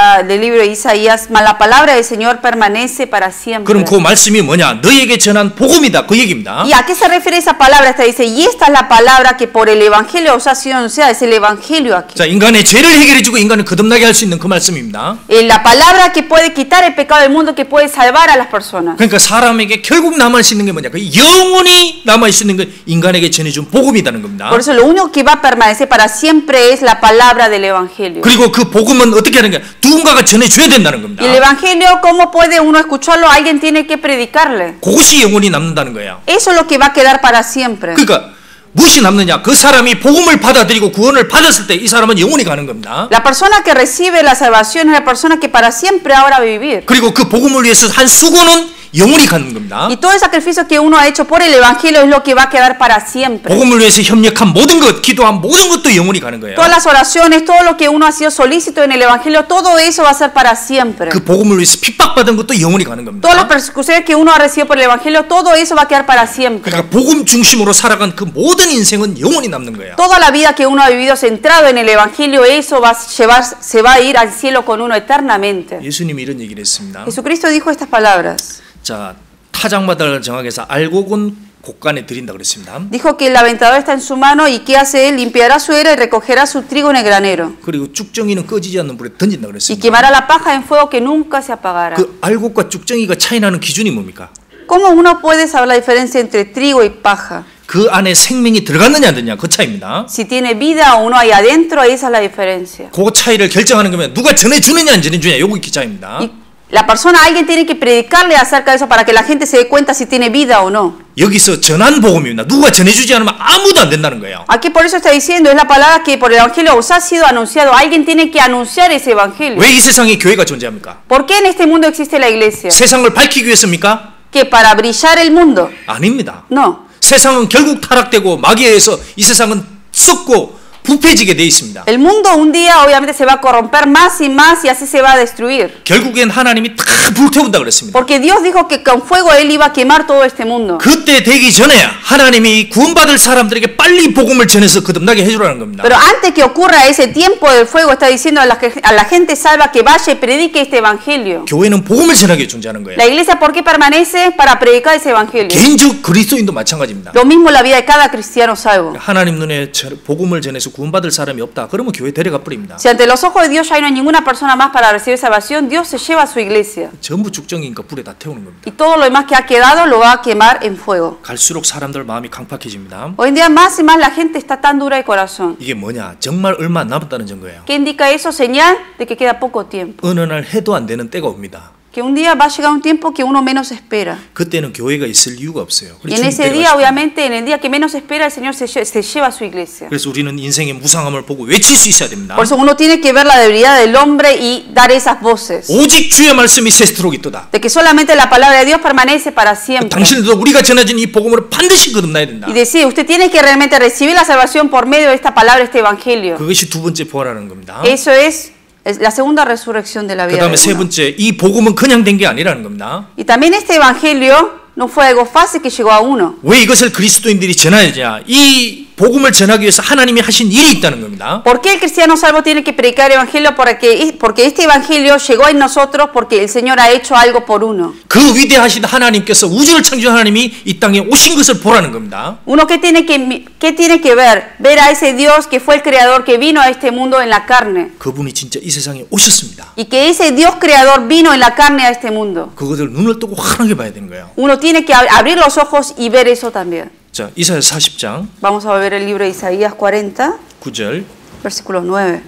libro de Isaías, mas la palabra del Señor permanece para siempre. 그럼 그 말씀이 뭐냐? 너에게 전한 복음이다. 그 얘기입니다. ¿Y a qué se refiere esa palabra? Esta dice, y esta es la palabra que por el Evangelio os ha sido anunciada, es el Evangelio aquí. 자, 인간의 죄를 해결해주고 인간을 거듭나게 할 수 있는 그 말씀입니다. La palabra que puede quitar el pecado del mundo, que puede salvar a las personas. 그러니까 사람에게 결국 남아 있는 게 뭐냐? 그 영원히 남아 있는 건 인간에게 전해준 복음이라는 겁니다. Por eso lo único que va a permanecer para siempre es la palabra del Evangelio. 그리고 그 복음은 어떻게 하는 거야? 누군가가 전해줘야 된다는 겁니다. Y el Evangelio, ¿cómo puede uno escucharlo? Alguien tiene que predicarle. 그것이 영원히 남는다는 거예요. Eso es lo que va a quedar para siempre. 그러니까 무엇이 남느냐? 그 사람이 복음을 받아들이고 구원을 받았을 때 이 사람은 영원히 가는 겁니다. La persona que recibe la salvación es la persona que para siempre ahora va a vivir. 그리고 그 복음을 위해서 한 수고는 영원히 가는 겁니다. Y todo el sacrificio que uno ha hecho por el Evangelio es lo que va a quedar para siempre. 복음을 위해서 협력한 모든 것, 기도한 모든 것도 영원히 가는 거예요. Todas las oraciones, todo lo que uno ha sido solícito en el Evangelio, todo eso va a ser para siempre. 그 복음을 위해서 핍박받은 것도 영원히 가는 겁니다. Todas las persecuciones que uno ha recibido por el Evangelio, todo eso va a quedar para siempre. 그러니까 복음 중심으로 살아간 그 모든 인생은 영원히 남는 거예요. Toda la vida que uno ha vivido centrado en el Evangelio, eso se va a ir al cielo con uno eternamente. 예수님이 이런 얘기를 했습니다. Jesucristo dijo estas palabras. 자, 타작마다를 정하게서 알곡은 곡간에 드린다 그랬습니다. Dijo que el aventador está en su mano y ¿qué hace él? Limpiará su era y recogerá su trigo en el granero. 그리고 쭉정이는 꺼지지 않는 불에 던진다 Y 그랬습니다. quemará la paja en fuego que nunca se apagará. 그 알곡과 쭉정이가 차이나는 기준이 뭡니까? ¿Cómo uno puede saber la diferencia entre trigo y paja? 그 안에 생명이 들어갔느냐 안 들냐 그 차이입니다. Si tiene vida o no hay adentro, esa es la diferencia. 그 차이를 결정하는 거면 누가 전해주느냐 안 전해주냐 요거 그 차이입니다. Y la persona, alguien tiene que predicarle acerca de eso para que la gente se dé cuenta si tiene vida o no. 여기서 전한 복음입니다. 누가 전해주지 않으면 아무도 안 된다는 거예요. Aquí por eso está diciendo, es la palabra que por el Evangelio os ha sido anunciado. Alguien tiene que anunciar ese Evangelio. 왜 이 세상에 교회가 존재합니까? ¿Por qué en este mundo existe la iglesia? 세상을 밝히기 위해서입니까? ¿Que para brillar el mundo? 아닙니다. No. 세상은 결국 타락되고 마귀에 의해서 이 세상은 썩고 부패지게 돼 있습니다. El mundo un día obviamente se va a corromper más y así se va a destruir. 결국엔 하나님이 다 불태운다 그랬습니다. Porque Dios dijo que con fuego Él iba a quemar todo este mundo. 그때 되기 전에 하나님이 구원받을 사람들에게 빨리 복음을 전해서 거듭나게 해주라는 겁니다. Pero antes que ocurra ese tiempo del fuego, está diciendo a la gente salva que vaya y predique este evangelio. 교회는 복음을 전하게 존재하는 거예요. La iglesia, ¿por qué permanece? Para predicar ese evangelio. 개인적 그리스도인도 마찬가지입니다. Lo mismo la vida de cada cristiano salvo. 하나님 눈에 복음을 전해서 구원받을 사람이 없다. 그러면 교회 데려가 버립니다. Si ante los ojos de Dios ya no hay ninguna persona más para recibir salvación, Dios se lleva a su iglesia. 전부 죽정이니까 불에 다 태우는 겁니다. Y todo lo demás que ha quedado lo va a quemar en fuego. 갈수록 사람들 마음이 강팍해집니다. Hoy en día más y más la gente está tan dura de corazón. 이게 뭐냐? 정말 얼마 안 남았다는 증거예요. ¿Qué indica eso? Señal de que queda poco tiempo. 어느 날 해도 안 되는 때가 옵니다. Que un día va a llegar un tiempo que uno menos espera. 그때는 교회가 있을 이유가 없어요. Y en ese día, obviamente, en el día que menos espera, el Señor se lleva a su iglesia. 그래서 우리는 인생의 무상함을 보고 외칠 수 있어야 됩니다. Por eso uno tiene que ver la debilidad del hombre y dar esas voces. 오직 주의 말씀이 세스트록 있도다. De que solamente la palabra de Dios permanece para siempre. 당신들도 우리가 전해진 이 복음으로 반드시 거듭나야 된다. Y decir, usted tiene que realmente recibir la salvación por medio de esta palabra, este evangelio. 그것이 두 번째 부활하는 겁니다. Eso es la segunda resurrección de la vida. 그다음에 세 번째, 이 복음은 그냥 된 게 아니라는 겁니다. Y también este evangelio no fue algo fácil que llegó a uno. 왜 이것을 그리스도인들이 전해야 되냐? 이 복음을 전하기 위해서 하나님이 하신 일이 있다는 겁니다. ¿Por qué el cristiano salvo tiene que predicar el evangelio? Porque este evangelio llegó en nosotros porque el Señor ha hecho algo por uno. 그 위대하신 하나님께서 우주를 창조한 하나님이 이 땅에 오신 것을 보라는 겁니다. Uno que tiene que ver a ese Dios que fue el creador que vino a este mundo en la carne. 그분이 진짜 이 세상에 오셨습니다. Y que ese Dios creador vino en la carne a este mundo. 그것을 눈을 뜨고 환하게 봐야 되는 거예요. Uno tiene que abrir los ojos y ver eso también. 자, 이사야 40장 Vamos a ver el libro de Isaías 40, 9절. versículo 9.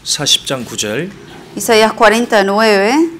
(40장 9절) Isaías 49.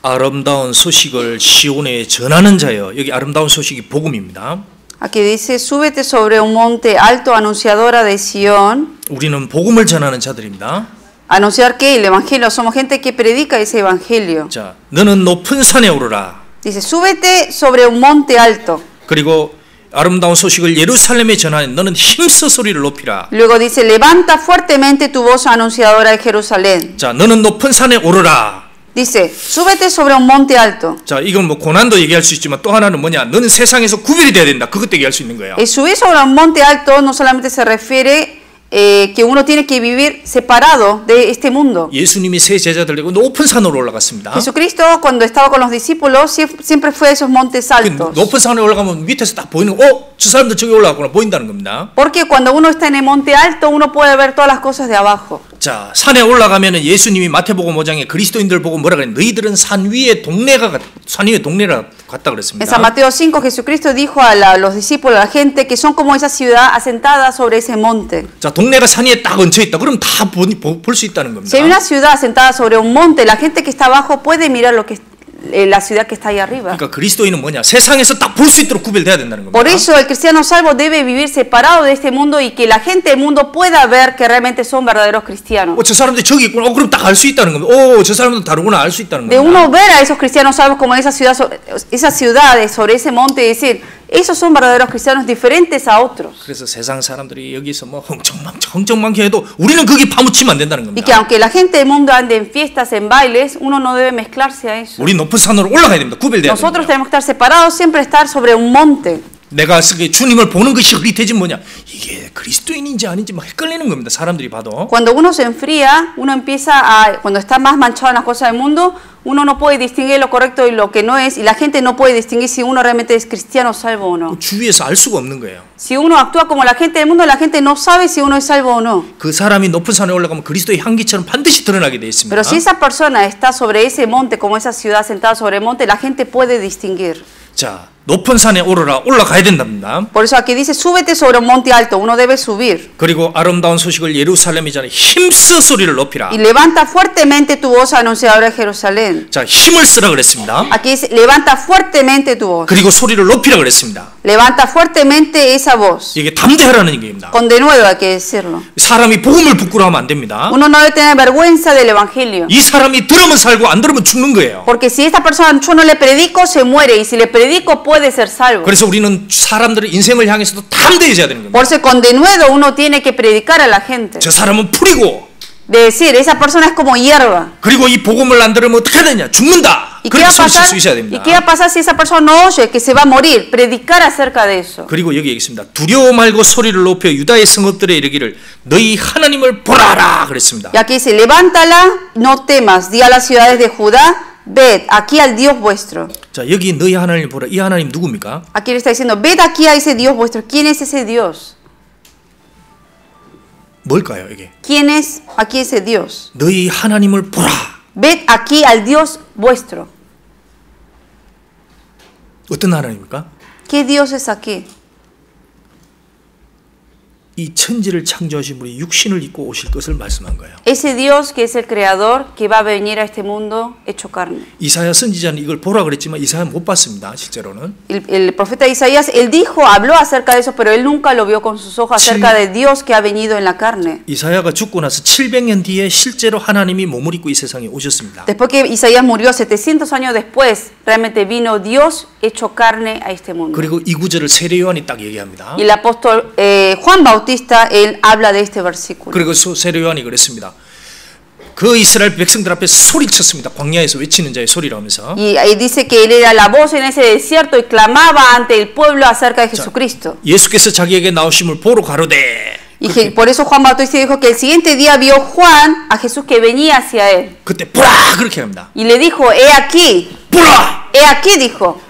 아름다운 소식을 시온에 전하는 자여. 여기 아름다운 소식이 복음입니다. Aquí dice, súbete sobre un monte alto, anunciadora de Sión. 우리는 복음을 전하는 자들입니다. Anunciar que el evangelio, somos gente que predica ese evangelio. 자, 너는 높은 산에 오르라. Dice, súbete sobre un monte alto. 그리고 아름다운 소식을 예루살렘에 전하는 너는 힘써 소리를 높이라. Luego dice, levanta fuertemente tu voz anunciadora de Jerusalén. 자, 너는 높은 산에 오르라. Dice, súbete sobre un monte alto. 자, 이건 뭐 고난도 얘기할 수 있지만 또 하나는 뭐냐? 너는 세상에서 구별이 돼야 된다. 그것도 얘기할 수 있는 거예요. El subir sobre un monte alto no solamente se refiere que uno tiene que vivir separado de este mundo. 예수님이 세 제자들 데리고 높은 산으로 올라갔습니다. Jesucristo cuando estaba con los discípulos siempre fue a esos montes altos. 높은 산에 올라가면 밑에서 딱 보이는 저 사람들 저기 올라갔구나 보인다는 겁니다. Porque cuando uno está en el monte alto uno puede ver todas las cosas de abajo. 자, 산에 올라가면은 예수님이 마태복음 5장에 그리스도인들 보고 뭐라 그래? 너희들은 산 위에 동네가 같다 그랬습니다. En San Mateo 5 Jesucristo dijo a los discípulos, a la gente que son como esa ciudad asentada sobre ese monte. 자, 동네가 산 위에 딱 얹혀 있다. 그럼 다 볼 수 있다는 겁니다. Si hay una ciudad asentada sobre un monte, la gente que está abajo puede mirar lo que la ciudad que está ahí arriba. 그러니까 그리스도인은 뭐냐? 세상에서 딱 볼 수 있도록 구별돼야 된다는 겁니다. Por eso el cristiano salvo debe vivir separado de este mundo y que la gente del mundo pueda ver que realmente son verdaderos cristianos. 저 사람들이 저기 있구나. 그럼 딱 알 수 있다는 겁니다. 저 사람도 다르구나 알 수 있다는 De 겁니다. uno ver a esos cristianos salvos como en esas ciudades sobre ese monte y decir, esos son verdaderos cristianos diferentes a otros. 그래서 세상 사람들이 여기서 뭐 흥청망청 해도 우리는 거기 파묻히면 안 된다는 Y que 겁니다. aunque la gente del mundo ande en fiestas, en bailes, uno no debe mezclarse a eso. 우리 높은 산으로 올라가야 됩니다. 구별돼야 Nosotros 됩니다. tenemos que estar separados, siempre estar sobre un monte. 내가 주님을 보는 것이 흐릿해지면 뭐냐? 이게 그리스도인인지 아닌지 막 헷갈리는 겁니다. 사람들이 봐도. Cuando uno se enfría, uno cuando está más manchado en las cosas del mundo, uno no puede distinguir lo correcto y lo que no es, y la gente no puede distinguir si uno realmente es cristiano salvo o no. 주위에서 알 수가 없는 거예요. Si uno actúa como la gente del mundo, la gente no sabe si uno es salvo o no. 그 사람이 높은 산에 올라가면 그리스도의 향기처럼 반드시 드러나게 돼 있습니다. Pero si esa persona está sobre ese monte, como esa ciudad sentada sobre el monte, la gente puede distinguir. 자, 높은 산에 오르라. 올라가야 된답니다. Por eso aquí dice, súbete sobre un monte alto, uno debe subir. 그리고 아름다운 소식을 예루살렘에 전해 힘써 소리를 높이라. Y levanta fuertemente tu voz anunciadora de Jerusalén. 자, 힘을 쓰라 그랬습니다. Aquí dice, levanta fuertemente tu voz. 그리고 소리를 높이라 그랬습니다. Levanta fuertemente esa voz. 이게 담대하라는 얘기입니다. Con denuedo hay que decirlo. 사람이 복음을 부끄러워하면 안 됩니다. Uno no debe tener vergüenza del evangelio. 이 사람이 들으면 살고 안 들으면 죽는 거예요. Porque si esta persona yo no le predico, se muere. Y si le predico, puede ser salvo. 그래서 우리는 사람들의 인생을 향해서도 담대해져야 되는 겁니다. Por eso con denuedo uno tiene que predicar a la gente. 저 사람은 풀이고 de decir, esa persona es como hierba. 그리고 이 복음을 안 들으면 어떻게 되냐? 죽는다. ¿Y qué va 그렇게 a 소리칠 pasar? 수 있어야 ¿Y 됩니다. qué va a pasar si esa persona no oye? Que se va a morir. Predicar acerca de eso. 그리고 여기 있습니다. 두려워 말고 소리를 높여 유다의 성읍들에 이르기를 너희 하나님을 보라라 그랬습니다. Y aquí dice, levántala, no temas, di a las ciudades de Judá, ved aquí al Dios vuestro. 자, 여기 너희 하나님을 보라. 이 하나님 누굽니까? Aquí le está diciendo, ved aquí a ese Dios vuestro. ¿Quién es ese Dios? 뭘까요, 이게? ¿Quién es aquí ese Dios? 너희 하나님을 보라. Ved aquí al Dios vuestro. 어떤 하나님입니까? ¿Qué Dios es aquí? 이 천지를 창조하신 분이 육신을 입고 오실 것을 말씀한 거예요. Ese Dios que es el creador, que va a venir a este mundo hecho carne. 이사야 선지자는 이걸 보라 그랬지만 이사야 못 봤습니다. 실제로는. El profeta Isaías, él dijo, habló acerca de eso, pero él nunca lo vio con sus ojos acerca de Dios que ha venido en la carne. 이사야가 죽고 나서 700년 뒤에 실제로 하나님이 몸을 입고 이 세상에 오셨습니다. Después que Isaías murió 700 años después, realmente vino Dios hecho carne a este mundo. 그리고 이 구절을 세례 요한이 딱 얘기합니다. Y el apóstol Juan Bautista, él habla de este versículo. 그리고 세례 요한이 그랬습니다. 그 이스라엘 백성들 앞에 소리쳤습니다. 광야에서 외치는 자의 소리라면서. Y ahí dice que él era la voz en ese desierto y clamaba ante el pueblo acerca de Jesucristo. 예수께서 자기에게 나오심을 보러 가로되. Y que, por eso Juan Bautista dijo que el siguiente día vio Juan a Jesús que venía hacia él. 그때 보라 그렇게 합니다. Y le dijo, he aquí, 보라. dijo,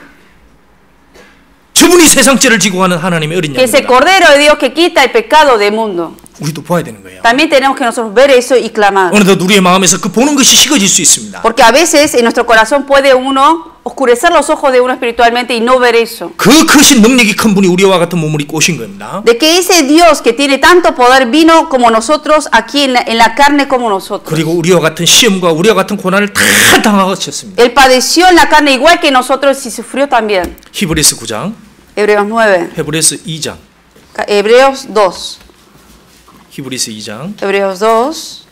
저분이 세상 죄를 지고 가는 하나님의 어린 que es el 양입니다. Cordero de Dios que quita el pecado del mundo. 우리도 봐야 되는 거예요. También tenemos que nosotros ver eso y clamar. 어느덧 우리의 마음에서 그 보는 것이 식어질 수 있습니다. Porque a veces en nuestro corazón puede uno oscurecer los ojos de uno espiritualmente y no ver eso. 그 크신 능력이 큰 분이 우리와 같은 몸을 입고 오신 겁니다. De que ese Dios que tiene tanto poder vino como nosotros aquí en la carne como nosotros. 그리고 우리와 같은 시험과 우리와 같은 고난을 다 당하셨습니다. Él padeció en la carne igual que nosotros y sufrió también. 히브리서 9장, Hebreos 9, 히브리서 2장, Hebreos 2, 히브리서 2장, Hebreos 2,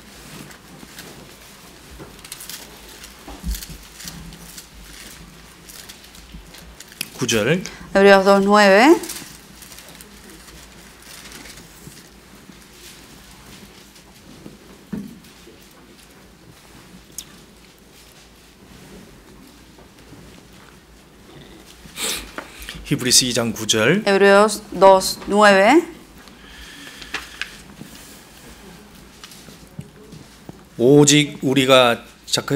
(9절) Hebreos 2, 9. 히브리서 2장 9절 Hebreos 2, 9. 오직 우리가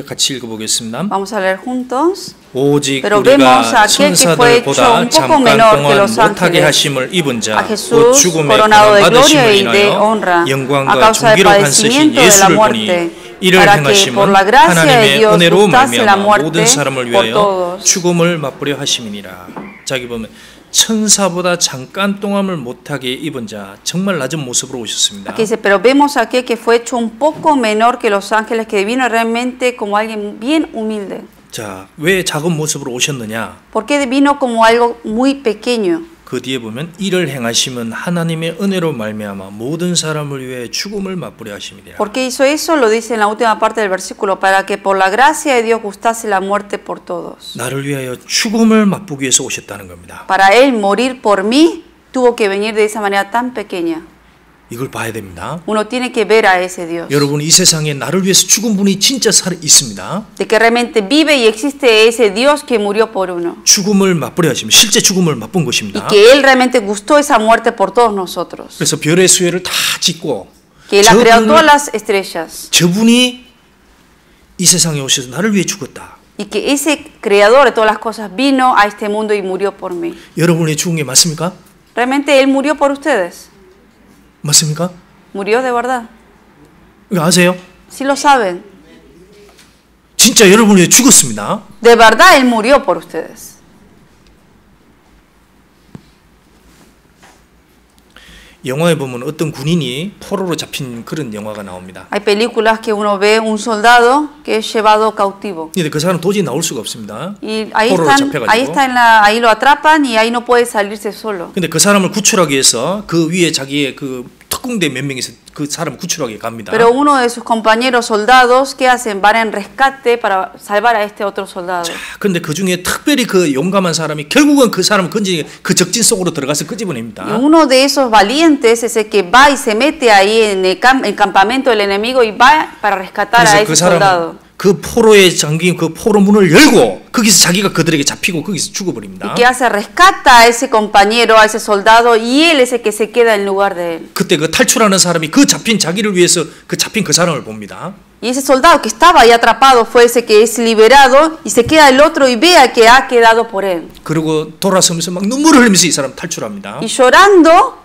같이 읽어보겠습니다. Vamos a leer juntos. 오직 Pero 우리가 vemos a aquel que fue hecho 천사들보다 un poco 잠깐 menor que 동안 los 못하게 ángeles, 하심을 입은 a 자, 곧 Jesús, 죽음의 coronado de 고난 gloria 받으심을 y de 인하여 honra, a 영광과 causa del 존귀로 간쓰신 padecimiento de la 예수를 보니 muerte, 이를 para que por 행하심은 la gracia de 하나님의 Dios 은혜로 gustase la 말미암아 muerte 모든 사람을 por 위하여 todos. 죽음을 맛보려 하심이니라. 자기 보면 천사보다 잠깐 동안을 못하게 입은 자, 정말 낮은 모습으로 오셨습니다. Aquí dice, pero vemos a aquel que fue hecho un poco menor que los ángeles, que vino realmente como alguien bien humilde. 자, 왜 작은 모습으로 오셨느냐? ¿Por qué vino como algo muy pequeño? 그 뒤에 보면 이를 행하심은 하나님의 은혜로 말미암아 모든 사람을 위해 죽음을 맛보려 하심이라. ¿Por qué hizo eso? Lo dice en la última parte del versículo, para que por la gracia de Dios gustase la muerte por todos. 나를 위하여 죽음을 맛보기 위해서 오셨다는 겁니다. Para él morir por mí, tuvo que venir de esa manera tan pequeña. 이걸 봐야 됩니다. Uno tiene que ver a ese Dios. 여러분, 이 세상에 나를 위해서 죽은 분이 진짜 있습니다. De que realmente vive y existe ese Dios que murió por uno. 죽음을 맛보려 하십니다. 실제 죽음을 맛본 것입니다. Y que él realmente gustó esa muerte por todos nosotros. 그래서 별의 수혜를 다 짓고 Que él ha creado todas las estrellas. 저분이 이 세상에 오셔서 나를 위해 죽었다. Y que ese creador de todas las cosas vino a este mundo y murió por mí. 여러분이 죽은 게 맞습니까? Realmente él murió por ustedes. 맞습니까? Murió de verdad. 이거 아세요? Sí lo saben. 진짜 여러분을 위해 죽었습니다. De verdad él murió por ustedes. 영화에 보면 어떤 군인이 포로로 잡힌 그런 영화가 나옵니다. Hay películas que uno ve un soldado que es llevado cautivo. 근데 그 사람 도저히 나올 수가 없습니다. Y ahí 포로로 잡혀가지고. ahí lo atrapan y ahí no puede salirse solo. 근데 그 사람을 구출하기 위해서 그 위에 자기의 그 특공대 몇 명이서 그 사람 구출하게 갑니다. Pero uno de sus compañeros soldados, ¿qué hacen? Van en rescate para salvar a este otro soldado. 그런데 그 중에 특별히 그 용감한 사람이 결국은 그 사람을 건지 그 적진 속으로 들어가서 끄집어냅니다. Y uno de esos valientes es el que va y se mete ahí en el campamento del enemigo y va para rescatar a 그래서 그 ese 사람은 soldado. 그 포로에 잠긴 그 포로 문을 열고 거기서 자기가 그들에게 잡히고 거기서 죽어버립니다. Y que hace, rescata a ese compañero, a ese soldado, y él es el que se queda en lugar de él. 그때 그 탈출하는 사람이 그 잡힌 자기를 위해서 그 잡힌 그 사람을 봅니다. Y ese soldado que estaba ahí atrapado fue ese que es liberado y se queda el otro y vea que ha quedado por él. 그리고 돌아서면서 막 눈물을 흘리면서 이 사람 탈출합니다. Y llorando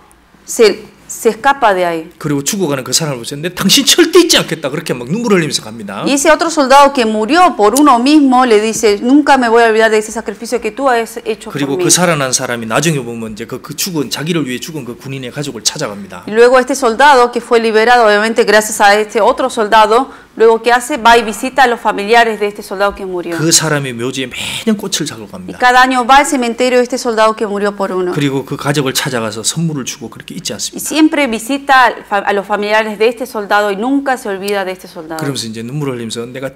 se escapa de ahí. 그리고 죽어가는 그 사람을 보셨는데 당신 절대 잊지 않겠다 그렇게 막 눈물을 흘리면서 갑니다. Y ese otro soldado que murió por uno mismo le dice, nunca me voy a olvidar de ese sacrificio que tú has hecho por 그리고 mí. 그 살아난 사람이 나중에 보면 이제 그 죽은 자기를 위해 죽은 그 군인의 가족을 찾아갑니다. Y luego este soldado que fue liberado, obviamente gracias a este otro soldado, luego ¿qué hace? Va y visita a los familiares de este soldado que murió. 그 사람의 묘지에 매년 꽃을 잡고 Y 갑니다. cada año va al cementerio de este soldado que murió por uno. 그리고 그 가족을 찾아가서 선물을 주고 그렇게 잊지 Y 않습니다. siempre visita a los familiares de este soldado y nunca se olvida de este soldado. 그러면서 이제 눈물을 흘리면서 내가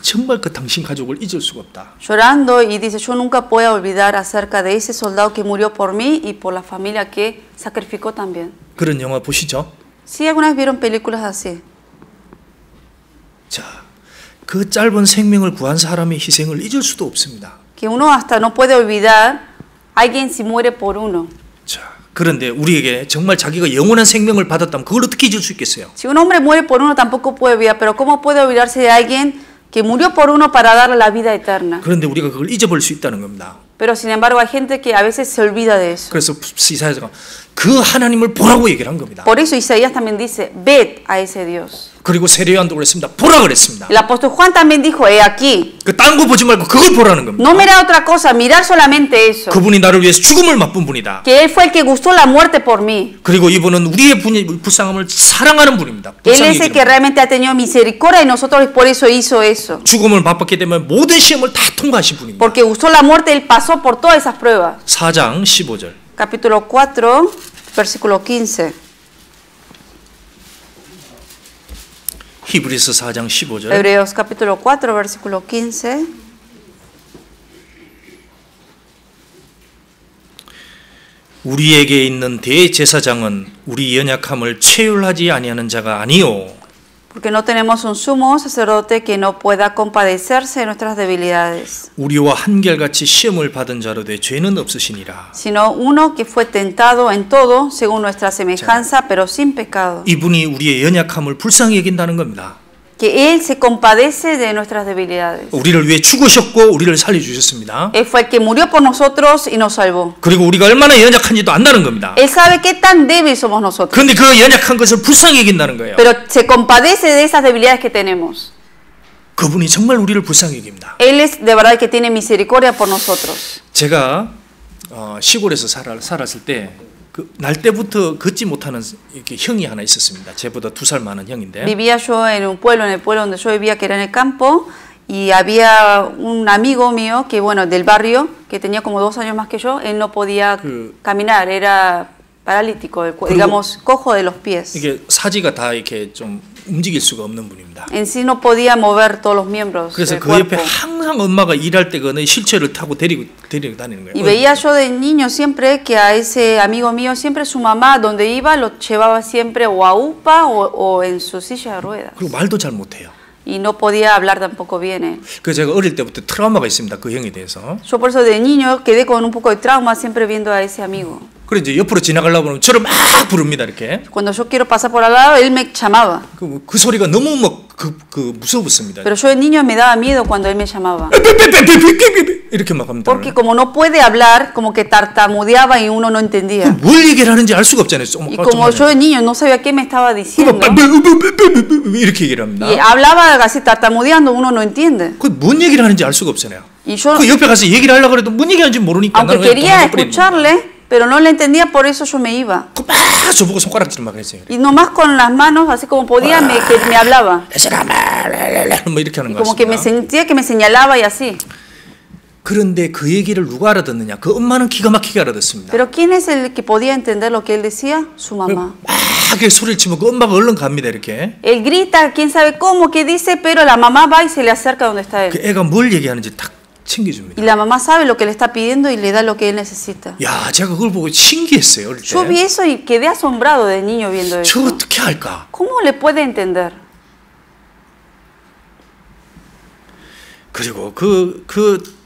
정말 그 당신 가족을 잊을 수가 없다. Llorando y dice, yo nunca puedo olvidar acerca de ese soldado que murió por mí y por la familia que sacrificó también. 그런 영화 보시죠? ¿Sí alguna vez vieron películas así? 자, 그 짧은 생명을 구한 사람의 희생을 잊을 수도 없습니다. Que uno hasta no puede olvidar a alguien si muere por uno. 자, 그런데 우리에게 정말 자기가 영원한 생명을 받았다면 그걸 어떻게 잊을 수 있겠어요? Si un hombre muere por uno tampoco puede olvidar, pero ¿cómo puede olvidarse de alguien que murió por uno para darle la vida eterna? 그런데 우리가 그걸 잊어버릴 수 있다는 겁니다. Pero sin embargo hay gente que a veces se olvida de eso. 그래서 이사야가 그 하나님을 보라고 얘기를 한 겁니다. Por eso Isaías también dice, ved a ese Dios. 그리고 세례요한도 그랬습니다. 보라 그랬습니다. El apóstol Juan también dijo, he aquí. 그 딴 거 보지 말고 그걸 보라는 겁니다. No mirar otra cosa, mirar solamente eso. 그분이 나를 위해서 죽음을 맛본 분이다. Que Él fue el que gustó la muerte por mí. 그리고 이분은 우리의 불쌍함을 사랑하는 분입니다. Él es el que realmente ha tenido misericordia y nosotros por eso hizo eso. 죽음을 맛봤기 때문에 모든 시험을 다 통과하신 분입니다. Porque gustó la muerte, Él pasó por todas esas pruebas. 4장 15절. Capítulo 4, versículo 15. 히브리서 4장 15절. Hebreos capítulo 4, versículo 15. 우리에게 있는 대제사장은 우리 연약함을 체휼하지 아니하는 자가 아니요. Porque no tenemos un sumo sacerdote que no pueda compadecerse de nuestras debilidades, 우리와 한결같이 시험을 받은 자로 돼 죄는 없으시니라. sino uno que fue tentado en todo según nuestra semejanza, pero sin pecado. 이분이 우리의 연약함을 불쌍히 여긴다는 겁니다. Que Él se compadece de nuestras debilidades. 우리를 위해 죽으셨고 우리를 살려주셨습니다. Él fue el que murió por nosotros y nos salvó. 그리고 우리가 얼마나 연약한지도 안다는 겁니다. Él sabe qué tan débil somos nosotros, 그런데 그 연약한 것을 불쌍히 여긴다는 거예요. pero se compadece de esas debilidades que tenemos. 그분이 정말 우리를 불쌍히 여깁니다. Él es de verdad que tiene misericordia por nosotros. 제가 시골에서 살았을 때 그 날 때부터 걷지 못하는 이렇게 형이 하나 있었습니다. 제보다 2살 많은 형인데. Vivía yo en un pueblo, en el pueblo donde yo vivía, que era en el campo, y había un amigo mío que, bueno, del barrio, que tenía como 2 años más que yo. Él no podía caminar, era paralítico, digamos, cojo de los pies. 이게 사지가 다 이렇게 좀 움직일 수가 없는 분입니다. En sí no podía mover todos los miembros 그래서 del 그 옆에 cuerpo. 항상 엄마가 일할 때 그는 휠체어를 타고 데리고 다니는 거예요. Y veía yo de niño siempre que a ese amigo mío, siempre su mamá, donde iba, lo llevaba siempre o a UPA o en su silla de ruedas. 그리고 말도 잘 못해요. Y no podía hablar tampoco bien él. 그래서 제가 어릴 때부터 트라우마가 있습니다. 그 형에 대해서. Yo por eso de niño quedé con un poco de trauma siempre viendo a ese amigo. 그래 이제 옆으로 지나가려고 하면 저를 막 부릅니다. 이렇게. Cuando yo quiero pasar por al lado, él me llamaba. 그 소리가 너무 막 무서웠습니다. Pero yo de niño me daba miedo cuando él me llamaba. 이렇게 막 합니다. Porque como no puede hablar, como que tartamudeaba y uno no entendía. 뭘 얘기를 하는지 알 수가 없잖아요. Y como yo de niño no sabía qué me estaba diciendo, 이렇게 얘기를 합니다. y hablaba así tartamudeando, uno no entiende. 그뭔 얘기를 하는지 알 수가 없잖아요. Y yo, 그 옆에 가서 얘기를 하려고 해도 뭔 얘기하는지 모르니까 aunque 나는 그냥 quería 도망가버리는 거예요. escucharle, pero no le entendía, por eso yo me iba. 막 저보고 손가락질 막 했어요. Y nomás con las manos, así como podía, que me hablaba. 뭐 이렇게 하는 Y 거 como que me 같습니다. sentía que me señalaba y así. 그런데 그 얘기를 누가 알아듣느냐? 그 엄마는 기가 막히게 알아듣습니다. Pero ¿quién es el que podía entender lo que él decía? Su mamá. 막 소리를 치면 그 엄마가 얼른 갑니다 이렇게. Él grita, quién sabe cómo, qué dice, pero la mamá va y se le acerca donde está 그 él. 애가 뭘 얘기하는지 탁 Y 챙겨줍니다. la mamá sabe lo que le está pidiendo y le da lo que él necesita. 야, 제가 그걸 보고 신기했어요 어릴 Yo vi 때. eso y quedé asombrado de niño viendo 저 eso. 어떻게 할까? ¿Cómo le puede entender? 그리고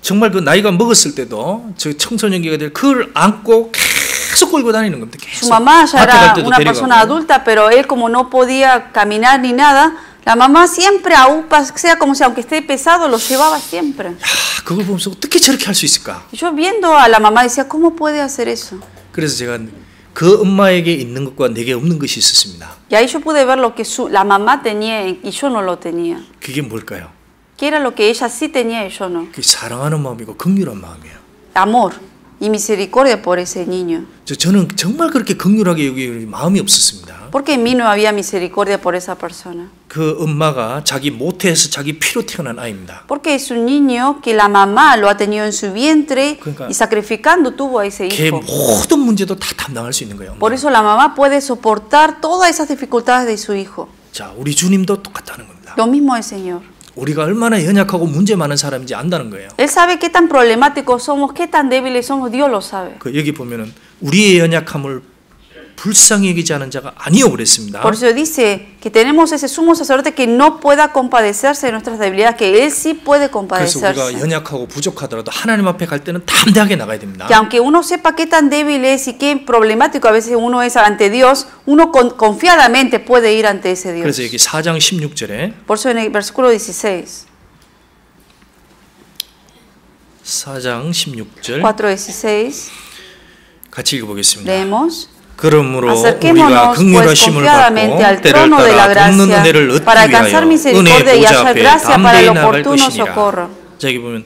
정말 그 나이가 먹었을 때도 저 청소년기가 될 그걸 안고 계속 끌고 다니는 겁니다. Su 계속. mamá ya 밭에 갈 era 때도 una persona 데려가고. adulta, pero él como no podía caminar ni nada, la mamá siempre, aún sea como si aunque esté pesado, lo llevaba siempre. 야, 그걸 보면서 어떻게 저렇게 할 수 있을까? Y yo viendo a la mamá decía, ¿cómo puede hacer eso? 그래서 제가 그 엄마에게 있는 것과 내게 없는 것이 있었습니다. Y ahí yo pude ver lo que la mamá tenía y yo no lo tenía. 그게 뭘까요? ¿Qué era lo que ella sí tenía y yo no? 그게 사랑하는 마음이고 긍휼한 마음이에요. Amor y misericordia por ese niño. 저는 정말 그렇게 긍휼하게 여길 마음이 없었습니다. Porque en mí no había misericordia por esa persona. 그 엄마가 자기 모태에서 자기 피로 태어난 아이입니다. Porque es un niño que la mamá lo ha tenido en su vientre 그러니까 y sacrificando tuvo a ese 걔 hijo. 모든 문제도 다 담당할 수 있는 거예요. Por eso la mamá puede soportar todas esas dificultades de su hijo. 자, 우리 주님도 똑같다는 겁니다. Lo mismo el Señor. 우리가 얼마나 연약하고 문제 많은 사람인지 안다는 거예요. Él sabe qué tan problemáticos somos, qué tan débiles somos, Dios lo sabe. 그 여기 보면은 우리의 연약함을 불쌍히 여기지 않은 자가 아니요 그랬습니다. Por eso dice que tenemos ese sumo sacerdote que no pueda compadecerse de nuestras debilidades, que Él sí puede 그래서 우리가 compadecerse. 연약하고 부족하더라도 하나님 앞에 갈 때는 담대하게 나가야 됩니다. Que aunque uno sepa qué tan débil es y qué problemático a veces uno es ante Dios, uno confiadamente puede ir ante ese Dios. 그래서 여기 4장 16절에 Por eso en el versículo 16, 4장 16절 4:16, 같이 읽어보겠습니다. leemos. 그러므로 우리가 Acerquémonos pues 긍휼하심을 confiadamente 받고 al 때를 trono de la 따라 돕는 은혜를 gracia 얻기 para alcanzar 위하여 misericordia 은혜의 y 보좌 hallar 앞에 gracia para 담대히 el 나갈 oportuno 것이니라. socorro. 자, 여기 보면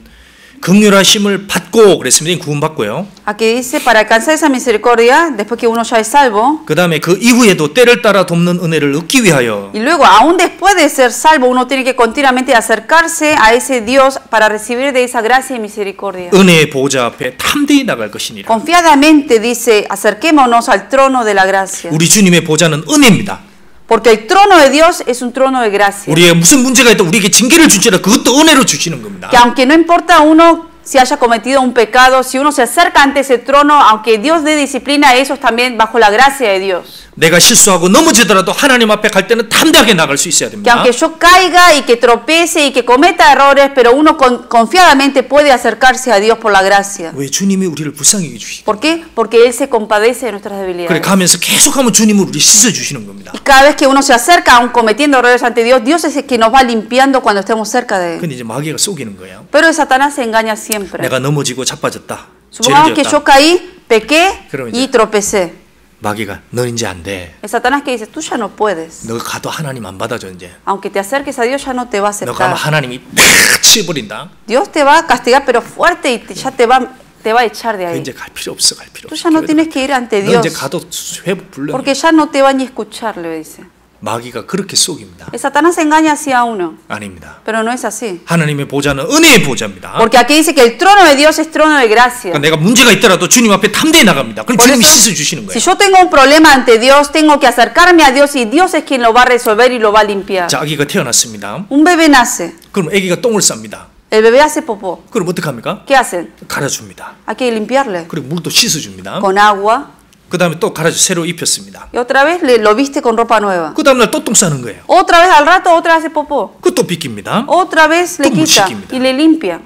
긍휼하심을 받고 그랬습니다. 구원받고요. Aquí dice, para alcanzar esa misericordia, después que uno ya es salvo, 그 다음에 그 이후에도 때를 따라 돕는 은혜를 얻기 위하여 y luego, aún después de ser salvo, uno tiene que continuamente acercarse a ese Dios para recibir de esa gracia y misericordia. 은혜의 보좌 앞에 담대히 나갈 것이니라. Confiadamente dice, acerquémonos al trono de la gracia. 우리 주님의 보좌는 은혜입니다. Porque el trono de Dios es un trono de gracia. 우리의 무슨 문제가 있다 우리에게 징계를 줄지라 그것도 은혜로 주시는 겁니다. Que aunque no importa uno si haya cometido un pecado, si uno se acerca ante ese trono, aunque Dios dé disciplina, eso es también bajo la gracia de Dios. 내가 실수하고 넘어지더라도 하나님 앞에 갈 때는 담대하게 나갈 수 있어야 Que 됩니다. aunque yo caiga y que tropece y que cometa errores, pero uno confiadamente puede acercarse a Dios por la gracia. 왜 주님이 우리를 불쌍히 주시죠? ¿Por qué? Porque Él se compadece de nuestras 그래 debilidades. 가면서 계속하면 주님은 우리 씻어 주시는 겁니다. Y cada vez que uno se acerca, aún cometiendo errores ante Dios, Dios es el que nos va limpiando cuando estemos cerca de Él. 근데 이제 마귀가 속이는 거예요. Pero Satanás se engaña siempre. 내가 넘어지고 자빠졌다. Supongamos que 죄를 yo 지었다. caí, pequé 그럼 y 이제 tropecé. 마귀가 넌 이제 안 돼. Es Satanás que dice, tú ya no puedes. 너가 가도 하나님 안 받아줘 이제. Aunque te acerques a Dios, ya no te va a 너 가면 aceptar. 하나님이 팍 치버린다. Dios te va a castigar, pero fuerte, y ya te va a echar de ahí. 이제 갈 필요 없어, 갈 필요 Tú 없어. ya no tienes que ir ante 너 Dios, 이제 가도 회복 불능. porque ya no te va ni a escuchar, le dice. 마귀가 그렇게 속입니다. Satanás se engaña así a uno, 아닙니다. pero no es así. 하나님의 보좌는 은혜의 보좌입니다. Porque aquí dice que el trono de Dios es trono de gracia. 그러니까 내가 문제가 있더라도 주님 앞에 담대히 나갑니다. 그럼 Por 주님이 eso, 씻어 주시는 si 거예요. yo tengo un problema ante Dios, tengo que acercarme a Dios y Dios es quien lo va a resolver y lo va a limpiar. 자, 아기가 태어났습니다. Un bebé nace, 그럼 아기가 똥을 쌉니다. el bebé hace popó. 그럼 어떻게 합니까? ¿Qué hacen? 갈아줍니다. Hay que limpiarle 그리고 물도 씻어줍니다. con agua 그 다음에 또 갈아줘 새로 입혔습니다. y otra vez lo viste con ropa nueva. 그 다음날 또 똥 싸는 거예요. Otra vez al rato, otra vez hace popó. 그것도 빗깁니다. Otra vez le 또 quita 물시킵니다. y le limpia.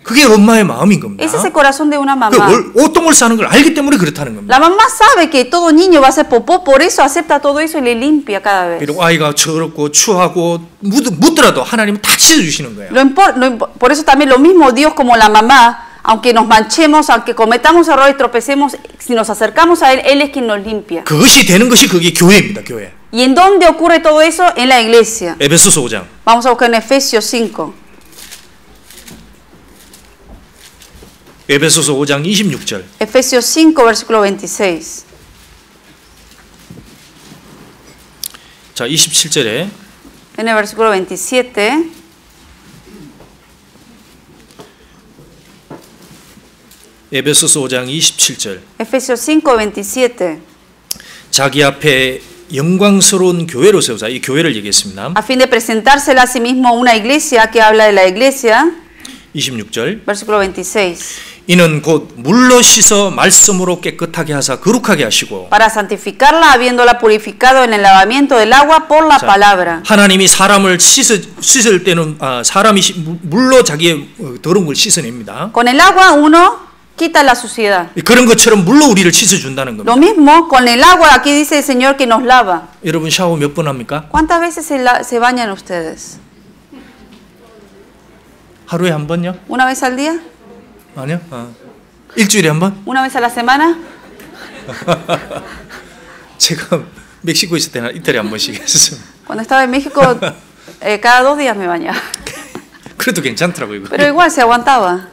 그게 엄마의 마음인 겁니다. Ese es el corazón de una 그 mamá. 오똥을 싸는 걸 알기 때문에 그렇다는 겁니다. La mamá sabe que todo niño va a hacer popó, por eso acepta todo eso y le limpia cada vez. 그리고 아이가 더럽고 추하고 묻더라도 하나님은 다 씻어주시는 거예요. Por eso también lo mismo Dios como la mamá, aunque nos manchemos, aunque cometamos errores, tropecemos, si nos acercamos a Él, Él es quien nos limpia. 그것이 되는 것이 그게 교회입니다. 교회. ¿Y en dónde ocurre todo eso? En la iglesia. 에베소서 5장. Vamos a buscar en Efesios 5. 에베소서 5장 26절. Efesios 5, versículo 26. 자, 27절에 En el versículo 27. 에베소서 5장 27절. Efesios 5:27. 자기 앞에 영광스러운 교회로 세우자. 이 교회를 얘기했습니다. A fin de presentársela a sí mismo una iglesia que habla de la iglesia. 26절. Versículo 26. 이는 곧 물로 씻어 말씀으로 깨끗하게 하사 거룩하게 하시고 Para santificarla, habiéndola purificado en el lavamiento del agua por la palabra. 하나님이 사람을 씻을 때는 사람이 물로 자기의 더러운 걸 씻어냅니다. Con el agua uno quita la suciedad. 그런 것처럼 물로 우리를 씻어준다는 겁니다. Lo mismo con el agua, aquí dice el Señor que nos lava. 여러분 샤워 몇 번 합니까? ¿Cuántas veces se bañan ustedes? 하루에 한 번요? ¿Una vez al día? 아니요. 일주일에 한 번? ¿Una vez a la semana? 제가 멕시코 있을 때는 이틀에 한 번씩 했었습니다. Cuando estaba en México, cada 2 días me bañaba. 그래도 괜찮더라고요. 이거. Pero igual se aguantaba.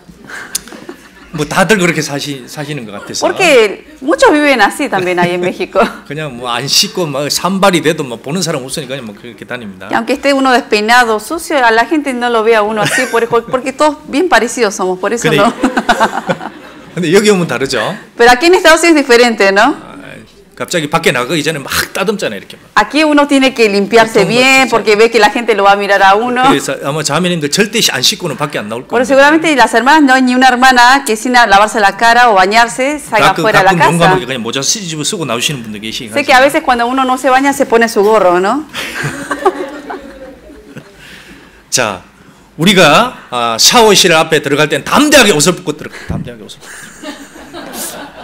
뭐 다들 그렇게 사시는 것 같아서. Porque muchos viven así también ahí en México. 그냥 뭐 안 씻고 막 산발이 돼도 뭐 보는 사람 없으니까 뭐 그렇게 다닙니다. Y aunque esté uno despeinado, sucio, a la gente no lo ve a uno así, porque todos bien parecidos somos, por eso no. 근데 여기 오면 다르죠. Pero aquí en Estados Unidos es diferente, ¿no? 갑자기 밖에 나가기 전에 막 따듬잖아요, 이렇게. Aquí uno tiene que limpiarse bien porque ve que la gente lo va a mirar a uno. 그래서 아마 자매님들 절대 안 씻고는 밖에 안 나올 Bueno, 겁니다. seguramente las hermanas no hay ni una hermana que sin lavarse la cara o bañarse salga fuera de la 가끔 casa. 용감하게 그냥 모자 쓰고 나오시는 분들 계시긴 Sé que a 하죠. veces cuando uno no se baña se pone su gorro, ¿no? 자, 우리가 샤워실 앞에 들어갈 땐 담대하게 옷을 벗고 들어가. 담대하게 옷을 벗고.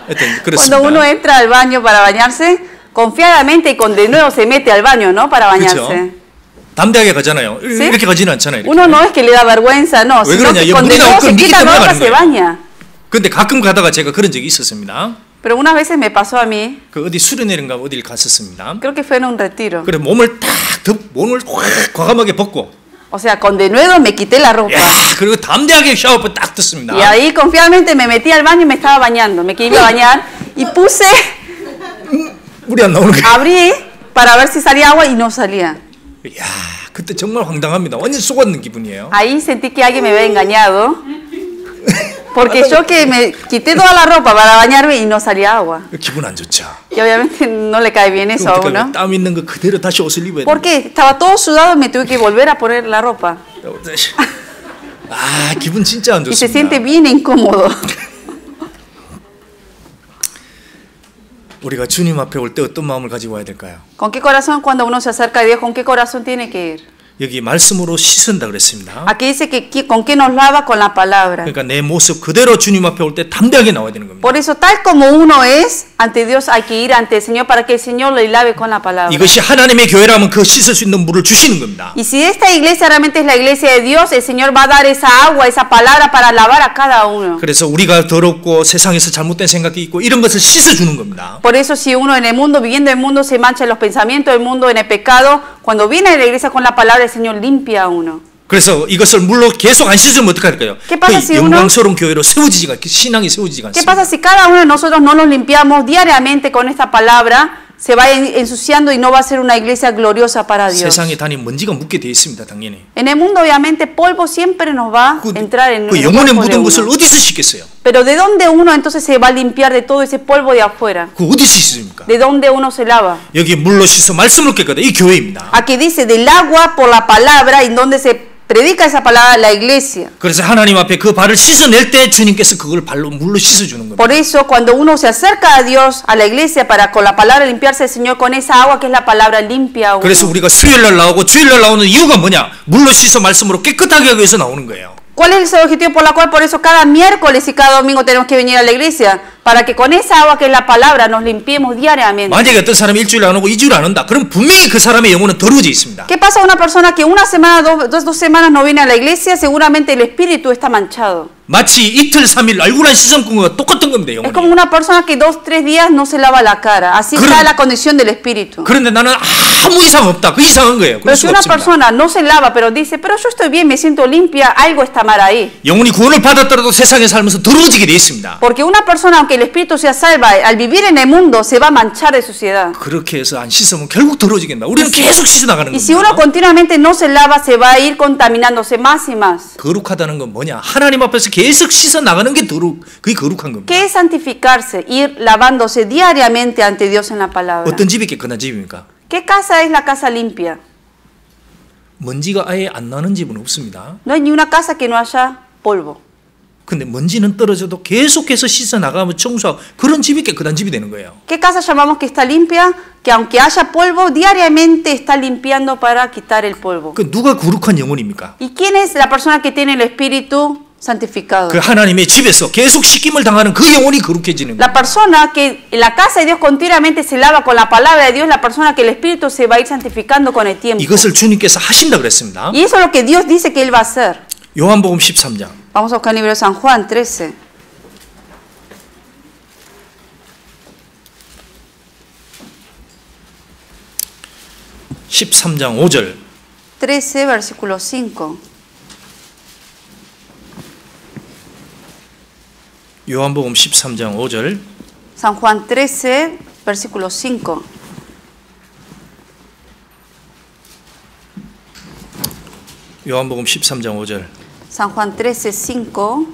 하여튼 Cuando uno 그렇습니다. entra al baño para bañarse, confiadamente y con denuedo se mete al baño, ¿no? Para 그렇죠. bañarse. 담대하게 가잖아요. ¿Sí? 이렇게 가지는 않잖아요. 이렇게. Uno no es que le da vergüenza, no, 왜 sino 그러냐? que con 물이 denuedo 나올 se 걸 믿기 quita la 때문에 ropa, 가는 se 거예요. baña. 근데 가끔 가다가 제가 그런 적이 있었습니다. Pero unas veces me pasó a mí, 그 어디 수련회인가 어디를 갔었습니다. creo que fue en un retiro. 그래 몸을 몸을 확 과감하게 벗고 O sea, con denuedo me quité la ropa. 야, 그리고 담대하게 샤워부 딱 떴습니다. Y ahí confiadamente me metí al baño y me estaba bañando. Me quería bañar y puse, 물이 안 나오는 거예요. abrí para ver si salía agua y no salía. 야, 그때 정말 황당합니다. 완전 속았는 기분이에요. Ahí sentí que alguien me había engañado. Porque yo que me quité toda la ropa para bañarme y no salía agua. 기분 안 좋죠. Y obviamente no le cae bien eso a uno. 땀 있는 거 그대로 다시 옷을 입어야 돼. Porque estaba todo sudado y me tuve que volver a poner la ropa. 아, 기분 진짜 안 Y se siente 좋습니다. bien incómodo. 우리가 주님 앞에 올 때 어떤 마음을 가지고 와야 될까요? ¿Con qué corazón cuando uno se acerca a Dios, con qué corazón tiene que ir? 여기 말씀으로 씻은다 그랬습니다. Aquí dice que con qué nos lava con la palabra. 그러니까 내 모습 그대로 주님 앞에 올 때 담대하게 나와야 되는 겁니다. Por eso, tal como uno es ante Dios, hay que ir ante el Señor para que el Señor le lave con la palabra. 이것이 하나님의 교회라면 그 씻을 수 있는 물을 주시는 겁니다. Y si esta iglesia realmente es la iglesia de Dios, el Señor va a dar esa agua, esa palabra para lavar a cada uno. 그래서 우리가 더럽고 세상에서 잘못된 생각이 있고 이런 것을 씻어주는 겁니다. Por eso, si uno en el mundo, viviendo en el mundo, se mancha en los pensamientos del mundo, en el pecado, cuando viene a la iglesia con la palabra, el Señor limpia a uno. 그래서 이것을 물로 계속 안 씻으면 어떡할까요? ¿Qué pasa si 영광스러운 교회로 세워지지가 신앙이 세워지지가 ¿Qué 않습니다. pasa si cada uno de nosotros no nos limpiamos diariamente con esta palabra? Se va ensuciando y no va a ser una iglesia gloriosa para Dios. 세상에 단이 먼지가 묻게 돼 있습니다, 당연히. En el mundo, obviamente, polvo siempre nos va a entrar en 그 el 영혼에 cuerpo de 묻은 것을 uno. 어디서 씻겠어요? Pero ¿de dónde uno entonces se va a limpiar de todo ese polvo de afuera? 그 어디서 씻습니까? ¿De dónde uno se lava? 여기 물로 씻어 말씀으로 깨끗하다. 이 교회입니다. Aquí dice del agua por la palabra, en donde se predica esa palabra la iglesia. 그래서 하나님 앞에 그 발을 씻어낼 때 주님께서 그걸 발로 물로 씻어주는 겁니다. Por eso, cuando uno se acerca a Dios, a la iglesia, para con la palabra limpiarse el Señor, con esa agua que es la palabra limpia a uno. 그래서 우리가 수요일날 나오고 주일날 나오는 이유가 뭐냐? 물로 씻어 말씀으로 깨끗하게 하기 위해서 나오는 거예요. ¿Cuál es el objetivo por la cual por eso cada miércoles y cada domingo tenemos que venir a la iglesia? Para que con esa agua que es la palabra nos limpiemos diariamente. 만약에 어떤 사람이 일주일 안 오고 2주일 안 온다. 그럼 분명히 그 사람의 영혼은 더러워져 있습니다. ¿Qué pasa a una persona que una semana, dos semanas no viene a la iglesia? Seguramente el espíritu está manchado. 마치 이틀 3일 얼굴 안 씻은 것과 똑같은 겁니다. Es como 영혼이. una persona que 2-3 días no se lava la cara. Así está la condición del espíritu. 그런데 나는 아무 이상 없다. 그 이상한 거예요. Pero 그럴 si 수가 una 없습니다. persona no se lava, pero dice, pero yo estoy bien, me siento limpia, algo está mal ahí. 영혼이 구원을 받았더라도 세상에 살면서 더러워지게 돼 있습니다. Porque una persona, aunque el espíritu sea salva, al vivir en el mundo se va a manchar de suciedad. 그렇게 해서 안 씻으면 결국 더러워지겠다. 우리는 계속 씻어 나가는 Y si uno 겁니다. continuamente no se lava, se va a ir contaminándose más y más. 거룩하다는 건 뭐냐? 하나님 앞에서 계속 씻어 나가는 게 그게 거룩한 겁니다. ¿Qué es santificarse? Ir lavándose diariamente ante Dios en la palabra. 어떤 집이 깨끗한 집입니까? ¿Qué casa es la casa limpia? 먼지가 아예 안 나는 집은 없습니다. No hay ni una casa que no haya polvo. 근데 먼지는 떨어져도 계속해서 씻어 나가면 청소하고 그런 집이 깨끗한 집이 되는 거예요. ¿Qué casa llamamos que está limpia? Que aunque haya polvo, diariamente está limpiando para quitar el polvo. 그 누가 거룩한 영혼입니까? ¿Y quién es la persona que tiene el espíritu santificado? 그 하나님의 집에서 계속 씻김을 당하는 그 영혼이 거룩해지는 거예요. La persona que en la casa de Dios continuamente se lava con la palabra de Dios, la persona que el espíritu se va a ir santificando con el tiempo. 이것을 주님께서 하신다 그랬습니다. Y eso es lo que Dios dice que Él va a hacer. 요한복음 13장. Vamos a buscar el libro de San Juan 13. (13장 5절) 13, versículo 5. 요한복음 13장 5절 San Juan 13, versículo 5. 요한복음 13장 5절 San Juan 13, 5.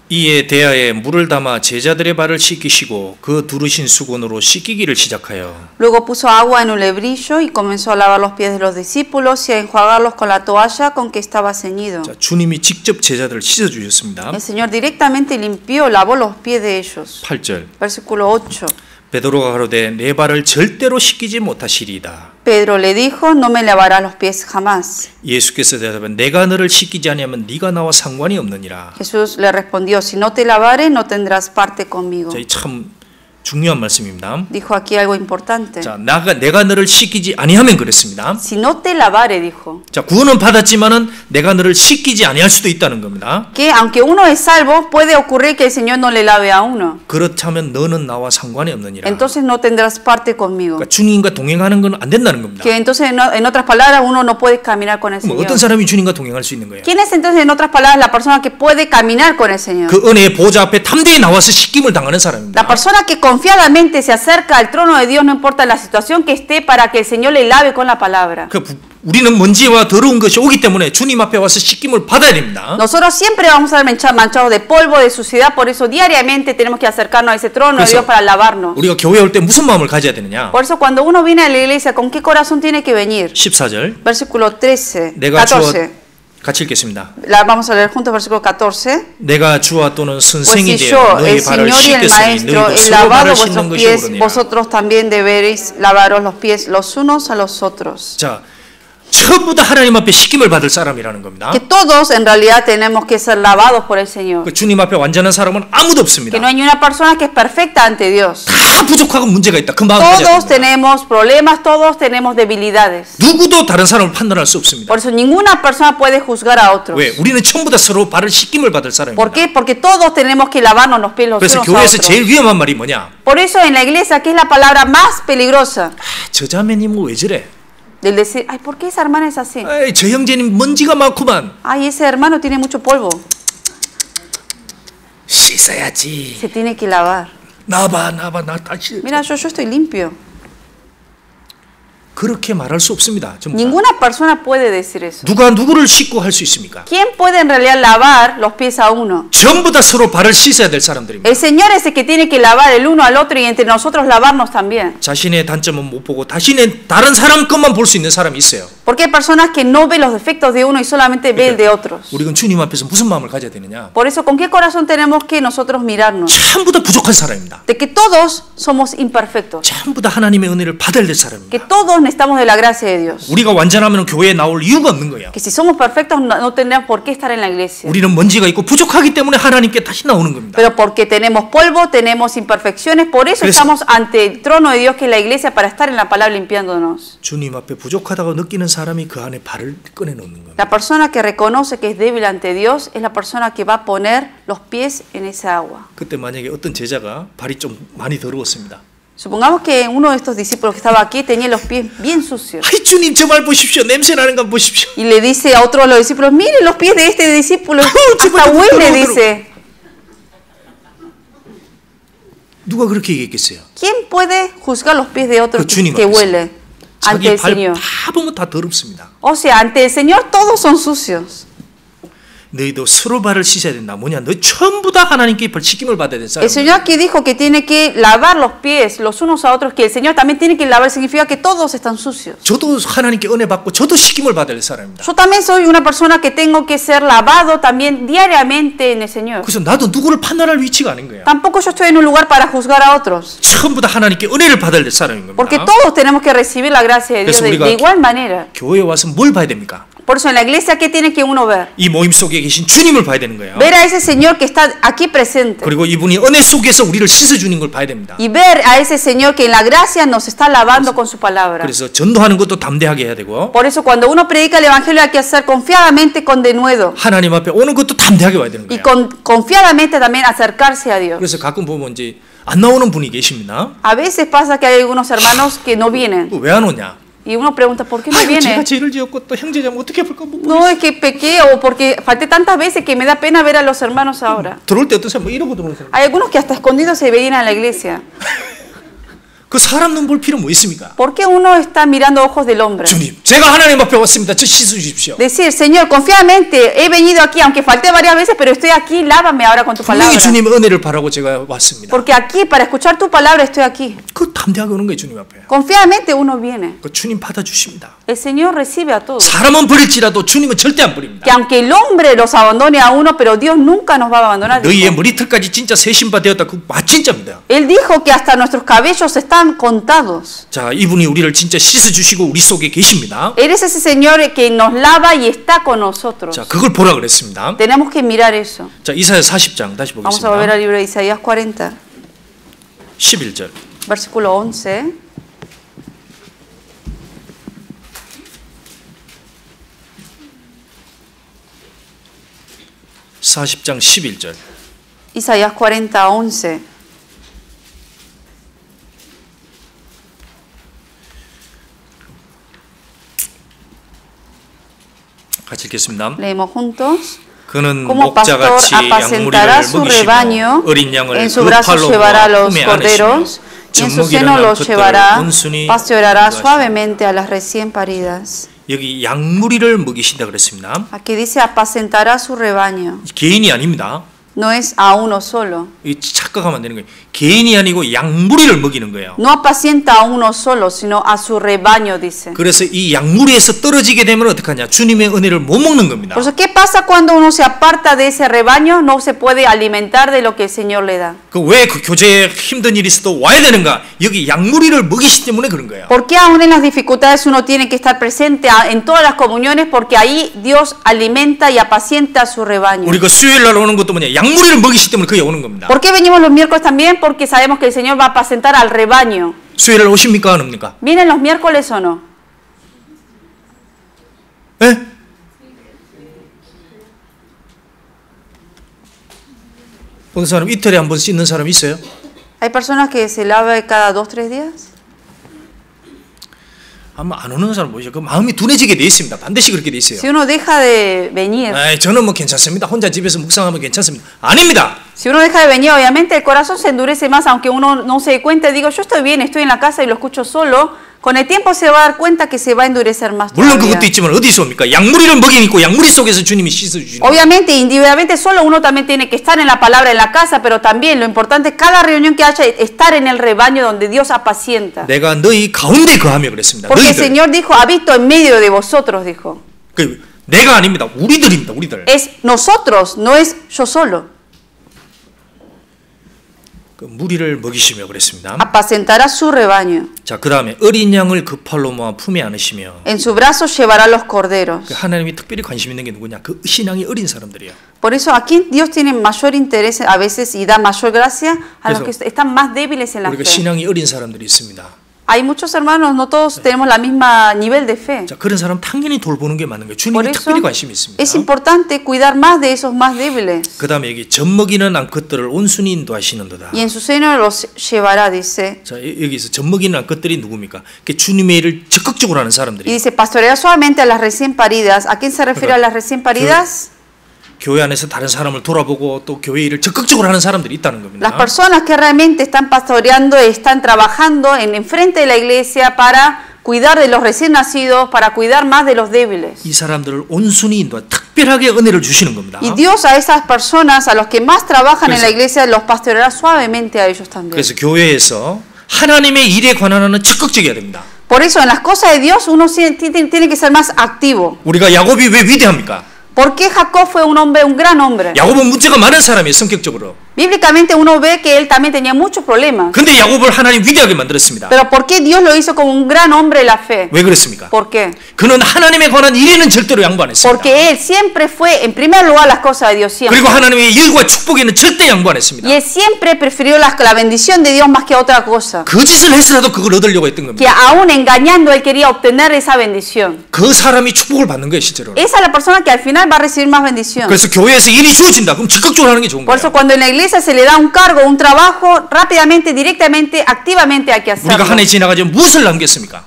이에 대하에 물을 담아 제자들의 발을 씻기시고 그 두르신 수건으로 씻기기를 시작하여 Luego puso agua en un lebrillo y comenzó a lavar los pies de los discípulos y a enjuagarlos con la toalla con que estaba ceñido. 자, 주님이 직접 제자들을 씻어 주셨습니다. El Señor directamente limpió, lavó los pies de ellos. 8절 Versículo 8. 베드로가 가로되 내 발을 절대로 씻기지 못하시리이다. Pedro le dijo, no me lavarás los pies jamás. 예수께서 대답하여 내가 너를 씻기지 아니하면 네가 나와 상관이 없느니라. Jesús le respondió, si no te lavare, no tendrás parte conmigo. 자, 이 참 중요한 말씀입니다. Dijo aquí algo importante. 자, 내가 너를 씻기지 아니하면 그랬습니다. Si no te lavare, dijo. 자, 구원은 받았지만은 내가 너를 씻기지 아니할 수도 있다는 겁니다. Que aunque uno es salvo, puede ocurrir que el Señor no le lave a uno. 그렇다면 너는 나와 상관이 없느니라. Entonces no tendrás parte conmigo. 그러니까 주님과 동행하는 건 안 된다는 겁니다. Que entonces, en otras palabras, uno no puede caminar con el 그럼 Señor. 어떤 사람이 주님과 동행할 수 있는 거예요? ¿Quién es entonces, en otras palabras, la persona que puede caminar con el Señor? 그 은혜의 보좌 앞에 담대히 나와서 씻김을 당하는 사람입니다. La persona que confiadamente se acerca al trono de Dios, no importa la situación que esté, para que el Señor le lave con la palabra. 우리는 먼지와 더러운 것이 오기 때문에 주님 앞에 와서 씻김을 받아야 됩니다. Nosotros siempre vamos a ser manchados de polvo, de suciedad, por eso diariamente tenemos que acercarnos a ese trono de Dios para lavarnos. 우리가 교회 올 때 무슨 마음을 가져야 되느냐? Por eso cuando uno viene a la iglesia, ¿con qué corazón tiene que venir? 14절. Versículo 13, 내가 14. 같이 읽겠습니다. Vamos a leer juntos versículo 14. 내가 주와 또는 Pues 선생이 si 되어 yo, 너희 el 발을 Señor y el 씻겠으니 Maestro, 너희도 he 서로 lavado 발을 vuestros 씻는 것이 pies, 옳으니라. vosotros también deberéis lavaros los pies los unos a los otros. 자, 전부 다 하나님 앞에 씻김을 받을 사람이라는 겁니다. Que todos en realidad tenemos que ser lavados por el Señor. 그 주님 앞에 완전한 사람은 아무도 없습니다. Que no hay ni una persona que es perfecta ante Dios. 다 부족하고 문제가 있다. 그 마음 가져야 Todos 됩니다. tenemos problemas, todos tenemos debilidades. 누구도 다른 사람을 판단할 수 없습니다. Por eso ninguna persona puede juzgar a otros. 왜? 우리는 전부 다 서로 발을 씻김을 받을 사람입니다. ¿Por qué? Porque todos tenemos que lavarnos los pies los 그래서 unos a 교회에서 otros. 제일 위험한 말이 뭐냐? Por eso en la iglesia, ¿qué es la palabra más peligrosa? 저 자매님 왜 저래? Del decir, ay, ¿por qué esa hermana es así? 에이, 저 형제님 먼지가 많구만. Ay, ese hermano tiene mucho polvo. 씻어야지. Se tiene que lavar. 나봐 나 다시. Mira, yo estoy limpio. 그렇게 말할 수 없습니다. 전부 다. Ninguna persona puede decir eso. 누가 누구를 씻고 할 수 있습니까? ¿Quién puede en realidad lavar los pies a uno? 전부 다 서로 발을 씻어야 될 사람들입니다. El Señor es el que tiene que lavar el uno al otro y entre nosotros lavarnos también. 자신의 단점은 못 보고 다른 사람 것만 볼 수 있는 사람이 있어요. Porque hay personas que no ven los defectos de uno y solamente ven el de otros. 우리는 주님 앞에서 무슨 마음을 가져야 되느냐? Por eso, ¿con qué corazón tenemos que nosotros mirarnos? 전부 다 부족한 사람입니다. De que todos somos imperfectos. 전부 다 하나님의 은혜를 받아야 될 사람입니다. Que todos necesitamos de la gracia de Dios. 우리가 완전하면 교회에 나올 이유가 없는 거예요. Que si somos perfectos no tendríamos por qué estar en la iglesia. 우리는 먼지가 있고 부족하기 때문에 하나님께 다시 나오는 겁니다. Pero porque tenemos polvo, tenemos imperfecciones, por eso estamos ante el trono de Dios que es la iglesia para estar en la palabra limpiándonos. 주님 앞에 부족하다고 느끼는 사람이 그 안에 발을 꺼내 놓는 겁니다. La persona que reconoce que es débil ante Dios es la persona que va a poner los pies en esa agua. 그때 만약에 어떤 제자가 발이 좀 많이 더러웠습니다. Supongamos que uno de estos discípulos que estaba aquí tenía los pies bien sucios. 아이 주님 저 발 보십시오. 냄새 나는 거 보십시오. Y le dice a otro de los discípulos, mire los pies de este discípulo, hasta huele, dice. 누가 그렇게 얘기했겠어요? ¿Quién puede juzgar los pies de otro 그 주님 que 앞에서. huele ante 자기 el 발 Señor? 다 보면 다 더럽습니다. O sea, ante el Señor todos son sucios. 너희도 서로 발을 씻어야 된다. 뭐냐? 너 전부 다 하나님께 씻김을 받아야 된 사람. El Señor aquí dijo que tiene que lavar los pies los unos a otros, que el Señor también tiene que lavar, significa que todos están sucios. 저도 하나님께 은혜 받고 저도 씻김을 받아야 될 사람입니다. Yo también soy una persona que tengo que ser lavado también diariamente en el Señor. 그래서 나도 누구를 판단할 위치가 아닌 거예요. Tampoco yo estoy en un lugar para juzgar a otros, 전부 다 하나님께 은혜를 받아야 될 사람인 porque 겁니다. todos tenemos que recibir la gracia de Dios 그래서 우리가 de igual manera. 교회에 와서 뭘 봐야 됩니까? Por eso en la iglesia, ¿qué tiene que uno ver? 이 모임 속에 계신 주님을 봐야 되는 거예요. Ver a ese Señor que está aquí presente. 그리고 이분이 은혜 속에서 우리를 씻어주는 걸 봐야 됩니다. Y ver a ese Señor que en la gracia nos está lavando con su palabra. 그래서 전도하는 것도 담대하게 해야 되고 Por eso cuando uno predica el Evangelio hay que hacer confiadamente con denuedo. 하나님 앞에 오는 것도 담대하게 와야 되는 Y 거예요. confiadamente también acercarse a Dios. 그래서 가끔 보면 이제 안 나오는 분이 계십니다. A veces pasa que hay algunos hermanos que no vienen. 왜 안 오냐? Y uno pregunta, ¿por qué no 아이고, 제가 viene? 죄를 지었고 또 형제자면 어떻게 볼까? 뭐 No, es que pequé o porque falté tantas veces que me da pena ver a los hermanos ahora. 들어올 때 어떤 사람 뭐 이러고 들어오는 사람. Hay algunos que hasta escondidos se veían a la iglesia. 그 사람 눈 볼 필요 뭐 있습니까? ¿Por qué uno está mirando ojos del hombre? 주님, 제가 하나님 앞에 왔습니다. 저 씻어 주십시오. Decir, Señor, confiadamente he venido aquí, aunque falté varias veces, pero estoy aquí, lávame ahora con tu palabra. 분명히 주님 은혜를 바라고 제가 왔습니다. Porque aquí, para escuchar tu palabra, estoy aquí. 그 담대하게 오는 거예요, 주님 앞에. Confiadamente uno viene. 그 주님 받아주십니다. El Señor recibe a todos. 사람은 버릴지라도 주님은 절대 안 버립니다. Que aunque el hombre los abandone a uno, pero Dios nunca nos va a abandonar. 너희의 Dijo. 머리털까지 진짜 세신바 되었다. 그 진짜입니다. Él dijo que hasta nuestros cabellos están contados. 자, 이분이 우리를 진짜 씻어주시고 우리 속에 계십니다. Él es ese Señor que nos lava y está con nosotros. 자, 그걸 보라 그랬습니다. Tenemos que mirar eso. 자, 이사야 40장 다시 Vamos a volver 보겠습니다. al libro de Isaías 40, 11절. versículo 11. (40장 11절) Isaías 40, 11. 같이 읽겠습니다. Leemos juntos. 그는 Como pastor 목자같이 apacentará 양무리를 su 먹이시며 rebaño, 어린 양을 en su 그 brazo 팔로 llevará los 품에 corderos, 안으시며 y en su 젖먹이는 seno los 암컷들을 llevará, 온순히 pastoreará 인도하시며. suavemente a las recién paridas. 여기 양무리를 먹이신다 그랬습니다. Aquí dice apacentará su rebaño. 개인이 아닙니다. No es a uno solo. 이 착각하면 안 되는 거예요. 개인이 아니고 양무리를 먹이는 거예요. No apacienta a uno solo, sino a su rebaño, dice. 그래서 이 양무리에서 떨어지게 되면 어떡하냐? 주님의 은혜를 못 먹는 겁니다. Por eso, ¿qué pasa cuando uno se aparta de ese rebaño? No se puede alimentar de lo que el Señor le da. 그 왜 그 교제에 힘든 일이 있어도 와야 되는가? 여기 양무리를 먹이시기 때문에 그런 거예요. ¿Por qué aún en las dificultades uno tiene que estar presente en todas las comuniones? Porque ahí Dios alimenta y apacienta a su rebaño. 우리가 수요일 날 오는 것도 뭐냐? 양무리를 먹이시기 때문에 그게 오는 겁니다. ¿Por qué venimos los miércoles también? Porque sabemos que el Señor va a apacentar al rebaño. 수요일 날 오십니까? 안 옵니까? ¿Vienen los miércoles o no? 예? 어떤 사람 이틀에 한 번 씻는 사람 있어요? ¿Hay personas que se lavan cada 2-3 días? 아마 안 오는 사람 보이죠? 그 마음이 둔해지게 돼 있습니다. 반드시 그렇게 돼 있어요. Si uno deja de venir, 아이, 저는 뭐 괜찮습니다. 혼자 집에서 묵상하면 괜찮습니다. 아닙니다. si uno deja de venir, obviamente el corazón se endurece más, aunque uno no se dé cuenta. Digo, yo estoy bien, estoy en la casa y lo escucho solo. Con el tiempo se va a dar cuenta que se va a endurecer más 물론 todavía. 그것도 있지만 어디서 옵니까? 양무리를 먹이고 양무리 속에서 주님이 씻어주시는 Obviamente, individualmente, solo uno también tiene que estar en la palabra en la casa, pero también lo importante es cada reunión que haya, estar en el rebaño donde Dios apacienta. 내가 너희 가운데 거하며 그랬습니다. Porque el 너희들. Señor dijo, habito en medio de vosotros, dijo. 그 내가 아닙니다. 우리들입니다. 우리들. Es nosotros, no es yo solo. 그 무리를 먹이시며 그랬습니다. Apacentará su rebaño. 자, 그 다음에 어린 양을 그 팔로 모아 품에 안으시며. En su brazo llevará los corderos. 그 하나님이 특별히 관심 있는 게 누구냐? 그 신앙이 어린 사람들이에요. Por eso aquí Dios tiene mayor interés a veces y da mayor gracia a los que están más débiles en la 우리가 fe. 신앙이 어린 사람들이 있습니다. Hay muchos hermanos, no todos tenemos la misma nivel de fe. 자, 그런 사람 당연히 돌보는 게 맞는 거예요. Por 주님이 eso 특별히 관심이 있습니다. es importante cuidar más de esos más débiles. 그 다음에 여기 젖먹이는 암컷들을 온순히 인도하시는도다. Y en su seno los llevará, dice. 자, 여기서 젖먹이는 암컷들이 누굽니까? 그 주님의 일을 적극적으로 하는 Y 사람들이. dice, pastoreará suavemente a las recién paridas. ¿A quién se refiere a las recién paridas? 교회 안에서 다른 사람을 돌아보고 또 교회 일을 적극적으로 하는 사람들이 있다는 겁니다. Las personas que realmente están pastoreando, están trabajando en frente de la iglesia para cuidar de los recién nacidos, para cuidar más de los débiles. 이 사람들을 온순히 인도하. 특별하게 은혜를 주시는 겁니다. Y Dios a esas personas, a los que más trabajan en la 그래서- iglesia, los pastoreará suavemente a ellos también. 그래서 교회에서 하나님의 일에 관한하는 적극적이어야 됩니다. Por eso en las cosas de Dios uno tiene que ser más activo. 우리가 야곱이 왜 위대합니까? ¿Por qué Jacob fue un hombre, un gran hombre? 야곱은 문제가 많은 사람이에요, 성격적으로. Bíblicamente uno ve que él también tenía muchos problemas. 근데 야곱을 하나님 위대하게 만들었습니다. Pero ¿por qué Dios lo hizo como un gran hombre de la fe? 왜 그랬습니까? ¿Por qué? 그는 하나님에 관한 일에는 절대로 양보 안 했습니다. Porque él siempre fue, en primer lugar, las cosas de Dios siempre. 그리고 하나님의 일과 축복에는 절대 양보 안 했습니다. Y él siempre prefirió la bendición de Dios más que otra cosa. 거짓을 해서라도 그걸 얻으려고 했던 Que 겁니다. aún engañando él quería obtener esa bendición. 그 사람이 축복을 받는 거예요, 실제로. Esa es la persona que al final va a recibir más bendición. 그래서 교회에서 일이 주어진다. 그럼 적극적으로 하는 게 좋은 Por 거예요. eso cuando en la iglesia se le da un cargo, un trabajo, rápidamente, directamente, activamente hay que 우리가 hacerlo. 한 해 지나가지고 무엇을 남겼습니까?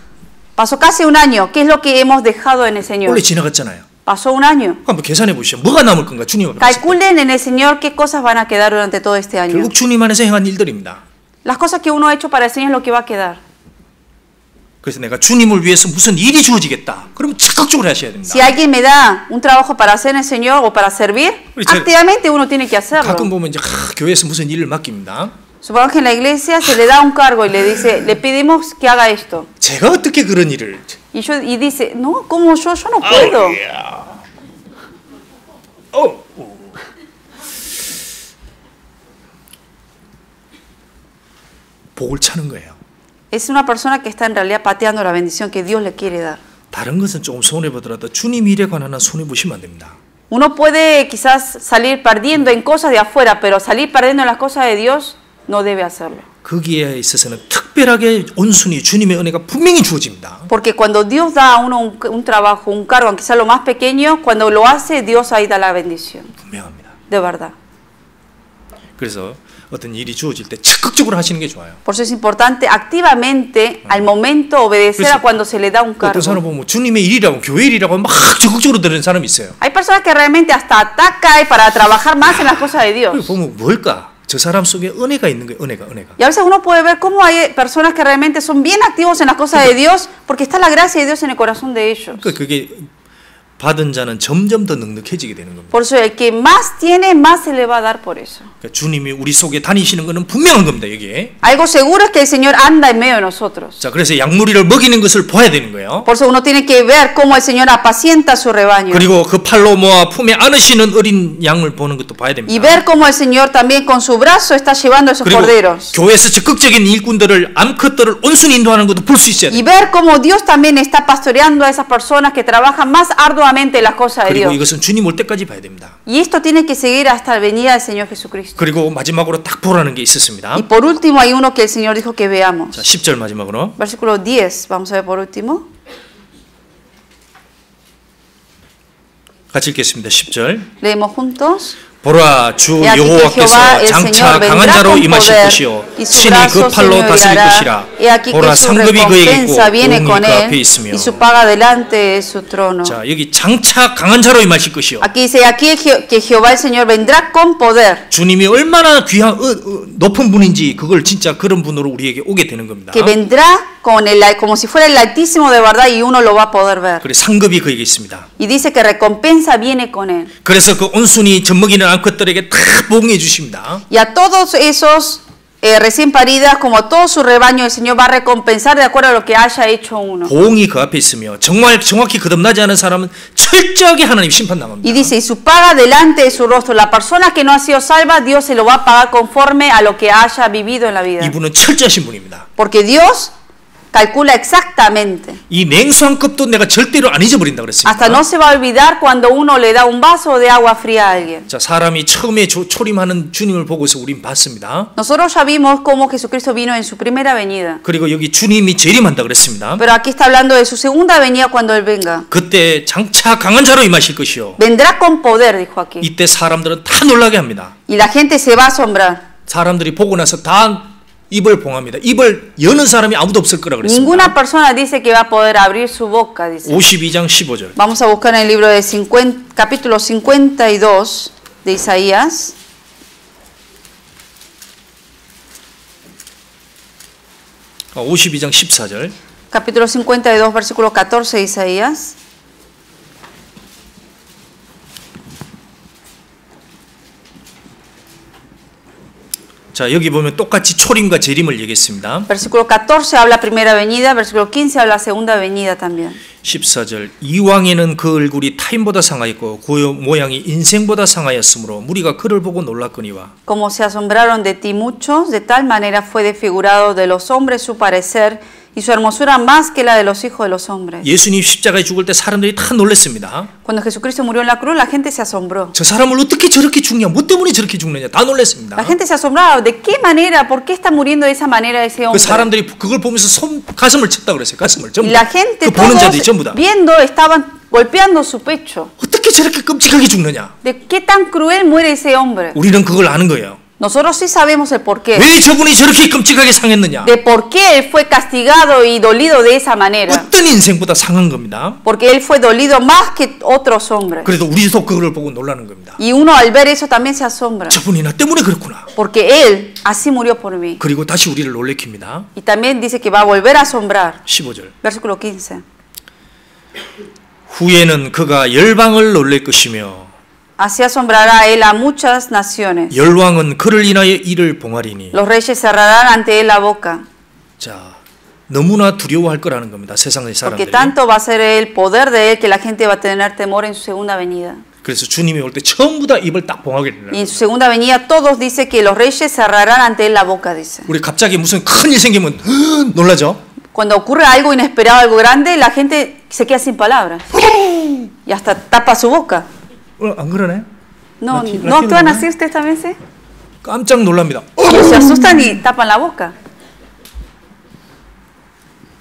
Pasó casi un año. ¿Qué es lo que hemos dejado en el Señor? 원래 지나갔잖아요. Pasó un año. 한번 계산해 보시죠. 뭐가 남을 건가? 주님 앞에. Calculen en el Señor qué cosas van a quedar durante todo este año. 결국 주님 안에서 행한 일들입니다. Las cosas que uno ha hecho para el Señor es lo que va a quedar. 그래서 내가 주님을 위해서 무슨 일이 주어지겠다. 그러면 적극적으로 하셔야 됩니다. Si alguien me da un trabajo para hacer en el Señor o para servir, 그렇죠. activamente uno tiene que hacerlo. 가끔 보면 이제 교회에서 무슨 일을 맡깁니다. Supongamos que en la iglesia se le da un cargo y le dice, le pedimos que haga esto. 제가 어떻게 그런 일을? Y dice, no, ¿cómo yo? Yo no puedo. 복을 차는 거예요. Es una persona que está en realidad pateando la bendición que Dios le quiere dar. 다른 것은 조금 손해 보더라도 주님 일에 관한 손해 보시면 안 됩니다. Uno puede quizás salir perdiendo en cosas de afuera, pero salir perdiendo en las cosas de Dios no debe hacerlo. 거기에 있어서는 특별하게 온순히 주님의 은혜가 분명히 주어집니다. Porque cuando Dios da a uno un trabajo, un cargo, aunque sea lo más pequeño, cuando lo hace, Dios ahí da la bendición. 분명합니다. De verdad. 그래서 어떤 일이 주어질 때 적극적으로 하시는 게 좋아요. Por eso es importante activamente, al momento, obedecer a cuando se le da un 어떤 사람 cargo. 보면 주님의 일이라고 교회 일이라고 막 적극적으로 들은 사람이 있어요. Hay personas que realmente hasta atacan para trabajar más en las cosas de Dios. 보면 뭘까? 저 사람 속에 은혜가 있는 거예요. 은혜가. Y a veces uno puede ver cómo hay personas que realmente son bien activos en las cosas de Dios porque está la gracia de Dios en el corazón de ellos. 그게 받은 자는 점점 더 넉넉해지게 되는 겁니다. Por eso el que más tiene, más se le va a dar por eso. 그러니까 주님이 우리 속에 다니시는 것은 분명한 겁니다. 여기에. Algo seguro es que el Señor anda en medio de nosotros. 자, 그래서 양무리를 먹이는 것을 봐야 되는 거예요. Por eso uno tiene que ver cómo el Señor apacienta su rebaño. 그리고 그 팔로 모아 품에 안으시는 어린 양을 보는 것도 봐야 Y 됩니다. ver cómo el Señor también con su brazo está llevando esos 그리고 corderos. 교회에서 적극적인 일꾼들을 암컷들을 온순히 인도하는 것도 볼 수 있어야 Y 됩니다. ver cómo Dios también está pastoreando a esas personas que trabajan más arduamente en las cosas de 그리고 Dios. 이것은 주님 올 때까지 봐야 됩니다. Y esto tiene que seguir hasta la venida del Señor Jesucristo. 그리고 마지막으로 딱 보라는 게 있었습니다. Y por último hay uno que el Señor dijo que veamos. 자, 10절 마지막으로. Versículo 10, vamos a ver por último. 같이 읽겠습니다. 10절. Leemos juntos. 보라 주 He aquí que 여호와께서 Jehová el 장차 Señor 강한 vendrá 자로 con 임하실 poder 것이요 y su 친히 그 brazo 팔로 다스릴 señoreará. 것이라. He aquí 보라 que su 상급이 그에게 있고 recompensa viene 도움이 con 그 앞에 él 있으며. y su paga delante de su trono. 자, 여기 장차 강한 자로 임하실 것이요. Aquí dice aquí que Jehová el Señor vendrá con poder, 주님이 얼마나 귀한 높은 분인지 그걸 진짜 그런 분으로 우리에게 오게 되는 겁니다. que vendrá como si fuera el Altísimo de verdad y uno lo va a poder ver. 그래 상급이 그에게 있습니다. Y dice que recompensa viene con él. 그래서 그 온순히 젖먹이는 암컷들에게 다 복해 주십니다. Y a todos esos recién paridas, como a todo su rebaño, el Señor va a recompensar de acuerdo a lo que haya hecho uno. 보응이 그 앞에 있으며 정말 정확히 거듭나지 않은 사람은 철저하게 하나님 심판 Y 당합니다. dice, y su paga delante de su rostro. La persona que no ha sido salva, Dios se lo va a pagar conforme a lo que haya vivido en la vida. 이분은 철저하신 분입니다. Porque Dios calcula exactamente. 이 냉수한 컵도 내가 절대로 안 잊어버린다 그랬습니다. Hasta no se va a olvidar cuando uno le da un vaso de agua fría a alguien. 자, 사람이 처음에 초림하는 주님을 보고서 우린 봤습니다. Nosotros ya vimos cómo Jesucristo vino en su primera venida. 그리고 여기 주님이 재림한다 그랬습니다. Pero aquí está hablando de su segunda venida cuando Él venga. 그때 장차 강한 자로 임하실 것이요. Vendrá con poder, dijo aquí. 이때 사람들은 다 놀라게 합니다. Y la gente se va a asombrar. 사람들이 보고 나서 다 입을 봉합니다. 입을 여는 사람이 아무도 없을 거라 그랬습니다. Ninguna persona dice que va a poder abrir su boca, dice. 52장 15절. Vamos a buscar en el libro de capítulo 52 de Isaías. 어, 52장 14절. Capítulo 52, versículo 14 de Isaías. 자, 여기 보면 똑같이 초림과 재림을 얘기했습니다. Versículo 14 habla primera venida, versículo 15 habla segunda venida también. 14절 이왕에는 그 얼굴이 타인보다 상하였고 그 모양이 인생보다 상하였으므로 무리가 그를 보고 놀랐거니와. Como se asombraron de ti muchos, de tal manera fue desfigurado de los hombres su parecer y su hermosura más que la de los hijos de los hombres. 예수님 십자가에 죽을 때 사람들이 다 놀랐습니다. Cuando Jesucristo murió en la cruz, la gente se asombró. 저 사람을 어떻게 저렇게 죽냐? 뭐 때문에 저렇게 죽느냐? 다 놀랐습니다. La gente se asombraba. ¿De qué manera? ¿Por qué está muriendo de esa manera ese 그 hombre? 사람들이 그걸 보면서 가슴을 쳤다 그랬어요. 가슴을 전부 Y 다. la gente, 그 보는 자들이 todos 전부 다. viendo, estaban golpeando su pecho. 어떻게 저렇게 끔찍하게 죽느냐? ¿De qué tan cruel muere ese hombre? 우리는 그걸 아는 거예요. Nosotros sí sabemos el porqué. 왜 저분이 저렇게 끔찍하게 상했느냐? De por qué él fue castigado y dolido de esa manera. 어떤 인생보다 상한 겁니다. Porque él fue dolido más que otros hombres. 그래도 우리도 그걸 보고 놀라는 겁니다. Y uno al ver eso también se asombra. 저분이 나 때문에 그렇구나. Porque él así murió por mí. 그리고 다시 우리를 놀래킵니다. Y también dice que va a volver a asombrar. 15절. Versículo 15. 후에는 그가 열방을 놀랄 것이며 Así asombrará él a muchas naciones. 열왕은 그를 인하여 이를 봉하리니. Los reyes cerrarán ante él la boca. 자, 너무나 두려워할 거라는 겁니다. 세상의 Porque 사람들이. tanto va a ser el poder de él que la gente va a tener temor en su segunda venida. 그래서 주님이 올 때 전부 다 입을 딱 봉하게 되는 Y en su segunda venida todos dice que los reyes cerrarán ante él la boca, dice. 우리 갑자기 무슨 큰 일 생기면 놀라죠? Cuando ocurre algo inesperado, algo grande, la gente se queda sin palabras. Y hasta tapa su boca. 안 그러네? No, Latino, ¿no actúan ¿no? así ustedes también, sí? 깜짝 놀랍니다. Se asustan y tapan la boca.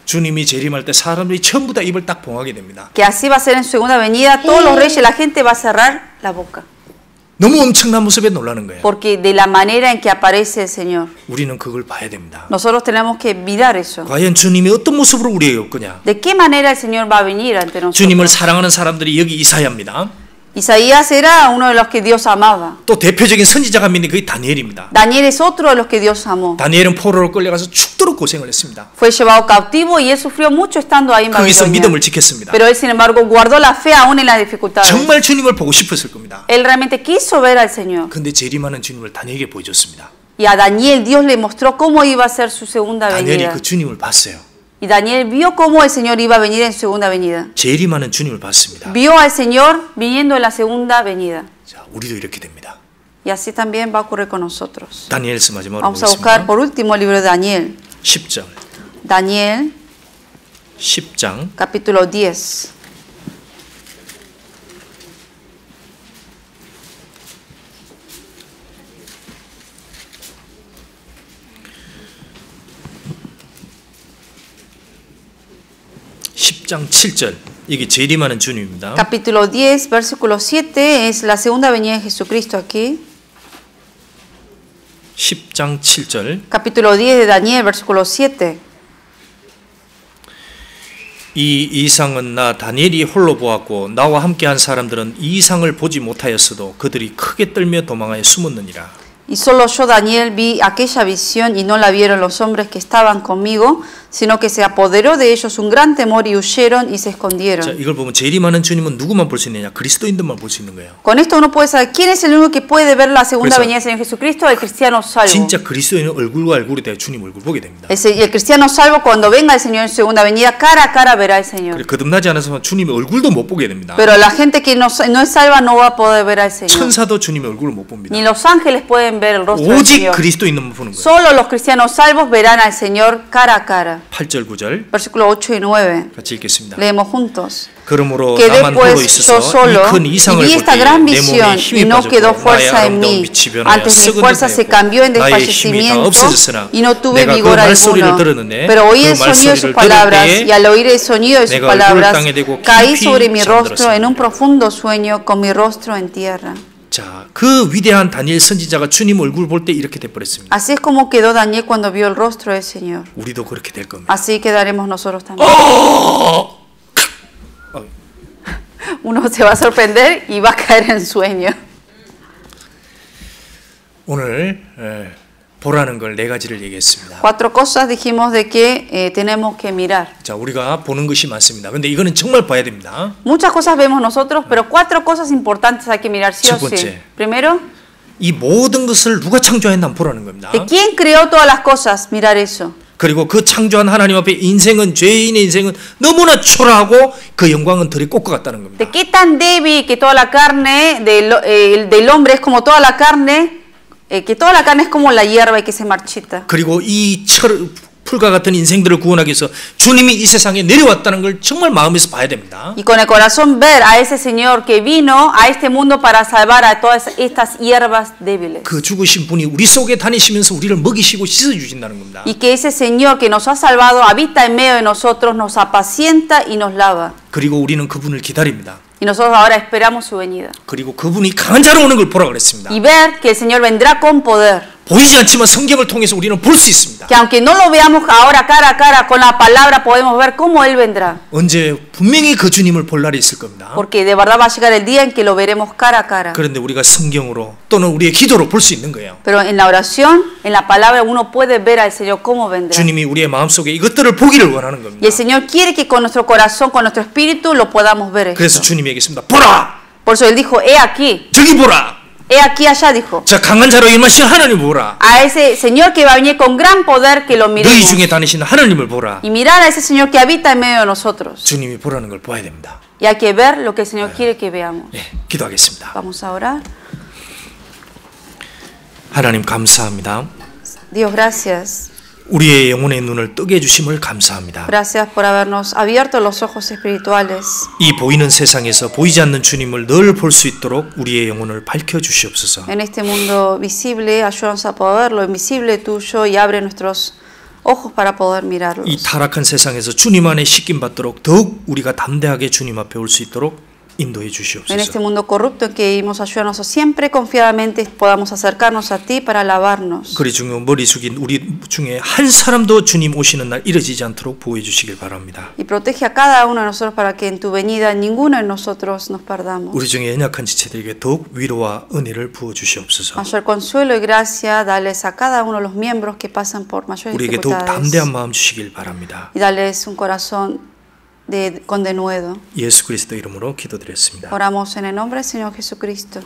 주님이 재림할 때 사람들이 전부 다 입을 딱 봉하게 됩니다. Que así va a ser en su segunda venida, todos los reyes, la gente va a cerrar la boca. 너무 엄청난 모습에 놀라는 거예요. Porque de la manera en que aparece el Señor. 우리는 그걸 봐야 됩니다. Nosotros tenemos que mirar eso. 과연 주님이 어떤 모습으로 우리에게 올 거냐? ¿De qué manera el Señor va a venir ante nosotros? 주님을 사랑하는 사람들이 여기 이사야입니다. Isaías era uno de los que Dios amaba. 또 대표적인 선지자가 믿는 그게 다니엘입니다. Daniel es otro de los que Dios amó. 다니엘은 포로로 끌려가서 죽도록 고생을 했습니다. Fue llevado cautivo y él sufrió mucho estando ahí en 거기서 믿음을 Babilonia. 지켰습니다. Pero él, sin embargo, guardó la fe aún en las dificultades. 정말 주님을 보고 싶었을 겁니다. Él realmente quiso ver al Señor. 근데 재림하는 주님을 다니엘에게 보여줬습니다. Y a Daniel Dios le mostró cómo iba a ser su segunda 다니엘이 venida. 그 주님을 봤어요. Y Daniel vio cómo el Señor iba a venir en su segunda venida. 재림하는 주님을 봤습니다. Vio al Señor viniendo en la segunda venida. 자, 우리도 이렇게 됩니다. Y así también va a ocurrir con nosotros. 다니엘서 마지막으로 Vamos a buscar 보겠습니다. por último el libro de Daniel. 10장. Daniel, 10장 capítulo 10. 장 7절. 이게 재림하는 주님입니다. Capítulo 10, versículo 7 es la segunda venida de Jesucristo aquí. 10장 7절. Capítulo 10 de Daniel, versículo 7. 이 이상은 나 다니엘이 홀로 보았고 나와 함께한 사람들은 이 이상을 보지 못하였어도 그들이 크게 떨며 도망하여 숨었느니라. Y solo yo, Daniel, vi aquella visión y no la vieron los hombres que estaban conmigo, sino que se apoderó de ellos un gran temor y huyeron y se 자, escondieron. 이걸 보면 재림하는 주님은 누구만 볼 수 있느냐? 그리스도인들만 볼 수 있는 거예요. Con esto uno puede saber quién es el único que puede ver la segunda 그래서 venida del Señor Jesucristo, el cristiano salvo. 진짜 그리스도인은 얼굴과 얼굴이 돼야 주님 얼굴 보게 됩니다. El cristiano salvo, cuando venga el Señor en su segunda venida, cara a cara verá al Señor. 거듭나지 않아서 주님의 얼굴도 못 보게 됩니다. Pero la gente que no es salva no va a poder ver al Señor. 천사도 주님의 얼굴을 못 봅니다. Ni los ángeles pueden ver el rostro del 오직 Señor. 그리스도인만 보는 거예요. Solo los cristianos salvos verán al Señor cara a cara. 8절 9절 Versículo 8 y 9. 같이 읽겠습니다. Leemos juntos. 그러므로 Quedé 나만 홀로 pues 있어서 yo solo 이 큰 y 이상을 vi 볼 esta 때 gran 내 visión 몸에 힘이 y no quedó 빠졌고 나의 fuerza en 아름다운 mí. 빛이 변하여 Antes mi 썩은 fuerza se 듯하였고 cambió en 나의 힘이 다 desfallecimiento 없어졌으나 y no tuve 내가 그 vigor 말소리를 alguno. 들었는데 Pero oí 그 el sonido de sus 말소리를 palabras 들을 y al oír el sonido de sus 내가 얼굴을 palabras 땅에 대고 caí 깊이 sobre mi rostro en un 잠들었습니다. profundo sueño con mi rostro en tierra. 자, 그 위대한 다니엘 선지자가 주님 얼굴 볼 때 이렇게 돼 버렸습니다. Así es como quedó Daniel cuando vio el rostro del Señor. 우리도 그렇게 될 겁니다. Así quedaremos nosotros también. Uno se va a sorprender y va a caer en sueño. 오늘 보라는 걸 네 가지를 얘기했습니다. 4 cosas dijimos de que tenemos que mirar. 자, 우리가 보는 것이 많습니다. 근데 이거는 정말 봐야 됩니다. Muchas cosas vemos nosotros, pero 4 cosas importantes hay que mirar sí o 첫 번째. sí. Primero, 이 모든 것을 누가 창조했나 보라는 겁니다. ¿De quién creó todas las cosas? Mirar eso. 그리고 그 창조한 하나님 앞에 인생은 죄인의 인생은 너무나 초라하고 그 영광은 들이 꽃과 같다는 겁니다. De qué tan débil que toda la carne del hombre es como toda la carne, que toda la carne es como la hierba y que se marchita. 그리고 이 풀과 같은 인생들을 구원하기 위해서 주님이 이 세상에 내려왔다는 걸 정말 마음에서 봐야 됩니다. Y con el corazón ver a ese Señor que vino a este mundo para salvar a todas estas hierbas débiles. 그 죽으신 분이 우리 속에 다니시면서 우리를 먹이시고 씻어 주신다는 겁니다. Y que ese Señor que nos ha salvado habita en medio de nosotros, nos apacienta y nos lava. 그리고 우리는 그분을 기다립니다. Y nosotros ahora esperamos su venida. 그리고 그분이 강한 자로 오는 걸 보라 그랬습니다. Y ver que el Señor vendrá con poder. 보이지 않지만 성경을 통해서 우리는 볼 수 있습니다. Que aunque no lo veamos ahora cara a cara con la palabra, podemos ver cómo Él vendrá. 언제 분명히 그 주님을 볼 날이 있을 겁니다. Porque de verdad va a llegar el día en que lo veremos cara a cara. 그런데 우리가 성경으로 또는 우리의 기도로 볼 수 있는 거예요. Pero en la oración, en la palabra, uno puede ver al Señor cómo vendrá. 주님이 우리의 마음속에 이것들을 보기를 원하는 Y 겁니다. el Señor quiere que con nuestro corazón, con nuestro espíritu, lo podamos ver. 그래서 Esto. 주님이 얘기했습니다. 보라! Por eso Él dijo, he aquí, 저기 보라! he aquí allá, dijo. 자, 강한 자로 임하신 하나님 보라. A ese Señor que va a venir con gran poder, que lo 너희 miremos. 중에 다니시는 하나님을 보라. Y mirar a ese Señor que habita en medio de nosotros. 주님이 보라는 걸 보아야 됩니다. Y hay que ver lo que el Señor quiere que veamos. 예, 기도하겠습니다. Vamos a orar. 하나님 감사합니다. Dios, gracias. 우리의 영혼의 눈을 뜨게 해주심을 감사합니다. Gracias por habernos abierto los ojos espirituales. 이 보이는 세상에서 보이지 않는 주님을 늘 볼 수 있도록 우리의 영혼을 밝혀 주시옵소서. En este mundo visible, ayúdanos a poder ver lo invisible tuyo y abre nuestros ojos para poder mirarlos. 이 타락한 세상에서 주님 안에 씻김 받도록 더욱 우리가 담대하게 주님 앞에 올 수 있도록 인도해 En este 주시옵소서. mundo corrupto en que vivimos, ayúdanos a siempre confiadamente podamos acercarnos a ti para alabarnos. 그리 중에 머리 숙인 우리 중에 한 사람도 주님 오시는 날 이뤄지지 않도록 보호해 주시길 바랍니다. Y protege a cada uno de nosotros para que en tu venida ninguno de nosotros nos perdamos. 우리 중에 연약한 지체들에게 더욱 위로와 은혜를 부어 주시옵소서. Mayor consuelo y gracia, dales a cada uno de los miembros que pasan por mayores 우리에게 더욱 dificultades. 담대한 마음 주시길 바랍니다. Y dales un corazón con denuedo. 예수 그리스도 이름으로 기도드렸습니다. Oramos en el nombre del Señor Jesucristo.